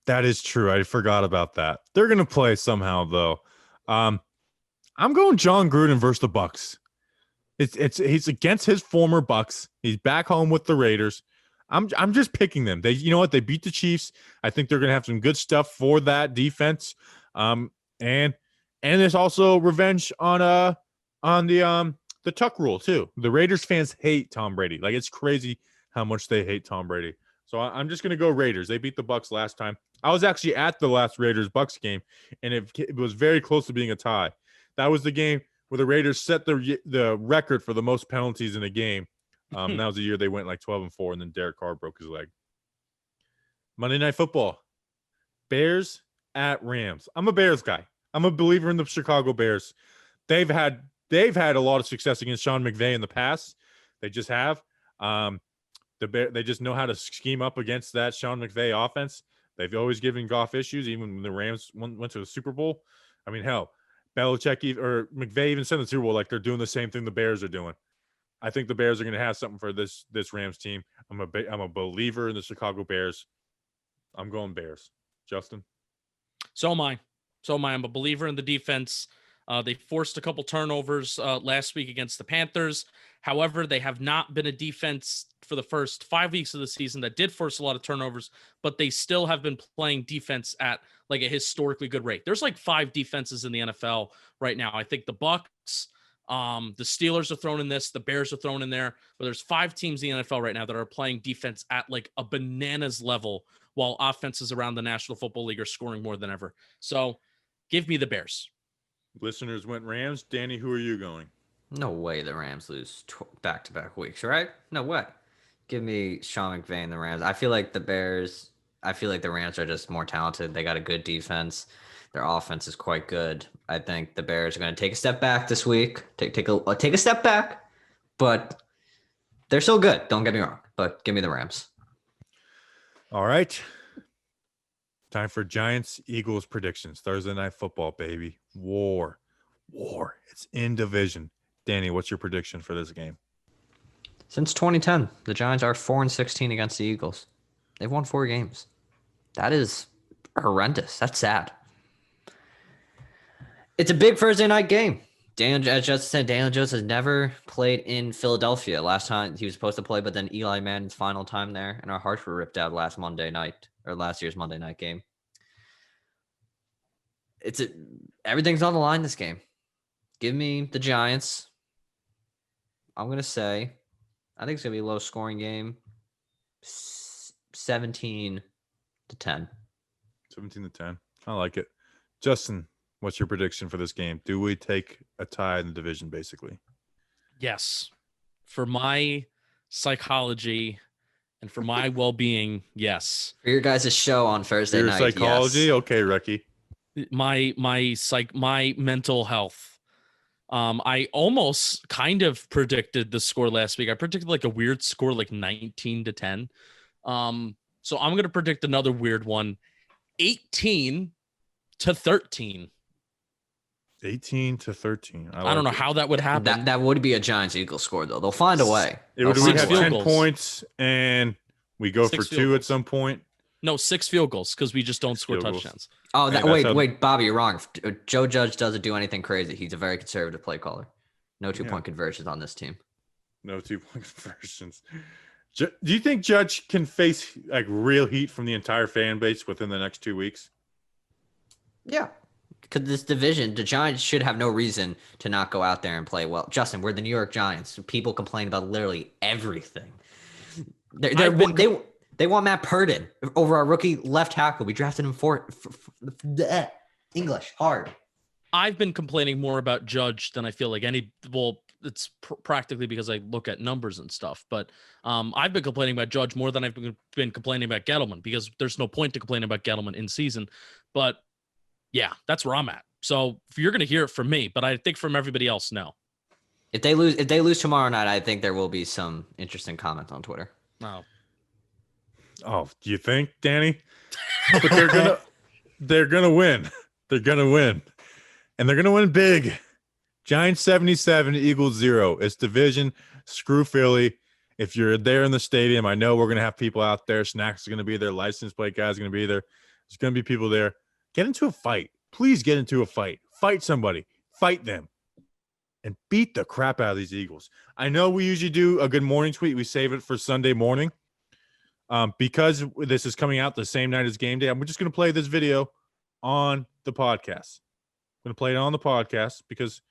that is true. I forgot about that. They're gonna play somehow though. I'm going John Gruden versus the Bucks. He's against his former Bucks. He's back home with the Raiders. I'm just picking them. You know what? They beat the Chiefs. I think they're gonna have some good stuff for that defense. And there's also revenge on the Tuck rule too. The Raiders fans hate Tom Brady. It's crazy how much they hate Tom Brady. So I'm just gonna go Raiders. They beat the Bucks last time. I was actually at the last Raiders-Bucks game, and it was very close to being a tie. That was the game where the Raiders set the record for the most penalties in a game. That was the year they went 12-4, and then Derek Carr broke his leg. Monday Night Football. Bears at Rams. I'm a Bears guy. I'm a believer in the Chicago Bears. They've had a lot of success against Sean McVay in the past. They just have. They just know how to scheme up against that Sean McVay offense. They've always given Goff issues, even when the Rams went to the Super Bowl. I mean, hell, Belichick or McVay even said in the Super Bowl they're doing the same thing the Bears are doing. I think the Bears are going to have something for this Rams team. I'm a believer in the Chicago Bears. I'm going Bears. Justin? So am I. I'm a believer in the defense. They forced a couple turnovers last week against the Panthers. However, they have not been a defense for the first 5 weeks of the season that did force a lot of turnovers, but they still have been playing defense at a historically good rate. There's 5 defenses in the NFL right now. I think the Bucks, the Steelers are thrown in this, the Bears are thrown in there, but there's 5 teams in the NFL right now that are playing defense at a bananas level, while offenses around the National Football League are scoring more than ever. So give me the Bears. Listeners went Rams. Danny, who are you going? No way the Rams lose back-to-back weeks, right? No way. Give me Sean McVay and the Rams. I feel like the Rams are just more talented. They got a good defense. Their offense is quite good. I think the Bears are going to take a step back this week. Take a step back, but they're still good. Don't get me wrong, but give me the Rams. All right. Time for Giants-Eagles predictions. Thursday Night Football, baby. War. It's in division. Danny, what's your prediction for this game? Since 2010, the Giants are 4-16 against the Eagles. They've won 4 games. That is horrendous. That's sad. It's a big Thursday night game. As Justin said, Daniel Jones has never played in Philadelphia. Last time he was supposed to play, but then Eli Manning's final time there, and our hearts were ripped out last year's Monday night game. Everything's on the line this game. Give me the Giants. I'm going to say, I think it's going to be a low scoring game. 17-10. 17-10. I like it. Justin, what's your prediction for this game? Do we take a tie in the division, basically? Yes. For my psychology and for my well-being, yes. For your guys' show on Thursday night, psychology? yes. Okay, Ricky. My mental health. I almost kind of predicted the score last week. I predicted a weird score, 19-10. So I'm going to predict another weird one, 18-13. 18-13. I don't know how that would happen. That would be a Giants-Eagles score, though. They'll find a way. It would Six have field 10 goals. points, and we go Six for field 2 goals. at some point. No, 6 field goals because we just don't Six score field goals. touchdowns. Oh, Hey, that's how- wait, Bobby, you're wrong. If Joe Judge doesn't do anything crazy. He's a very conservative play caller. No two-point conversions on this team. No 2-point conversions. Do you think Judge can face like real heat from the entire fan base within the next 2 weeks? Yeah. Because this division, the Giants should have no reason to not go out there and play well. Justin, we're the New York Giants. People complain about literally everything. They want Matt Purden over our rookie left tackle. We drafted him for English hard. I've been complaining more about Judge than I feel like any. Well, it's practically because I look at numbers and stuff. But I've been complaining about Judge more than I've been complaining about Gettleman because there's no point to complain about Gettleman in season. But yeah, that's where I'm at. So you're going to hear it from me, but I think from everybody else, no. If they lose tomorrow night, I think there will be some interesting comments on Twitter. No. Oh, do you think, Danny? But they're gonna win. They're gonna win, and they're gonna win big. Giants 77, Eagles 0. It's division. Screw Philly. If you're there in the stadium, I know we're gonna have people out there. Snacks are gonna be there. License plate guys are gonna be there. There's gonna be people there. Get into a fight. Please get into a fight. Fight somebody. Fight them. And beat the crap out of these Eagles. I know we usually do a good morning tweet. We save it for Sunday morning. Because this is coming out the same night as game day, I'm just going to play this video on the podcast. I'm going to play it on the podcast because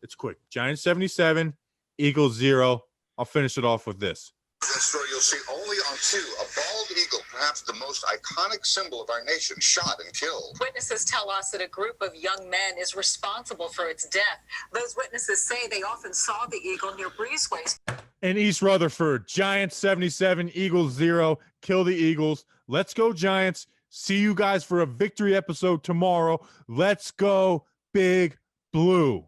it's quick. Giants 77, Eagles 0. I'll finish it off with this. That story you'll see only on 2. A bald eagle, perhaps the most iconic symbol of our nation, shot and killed. Witnesses tell us that a group of young men is responsible for its death. Those witnesses say they often saw the eagle near breezeways. In East Rutherford, Giants 77, Eagles 0. Kill the Eagles. Let's go, Giants. See you guys for a victory episode tomorrow. Let's go, Big Blue.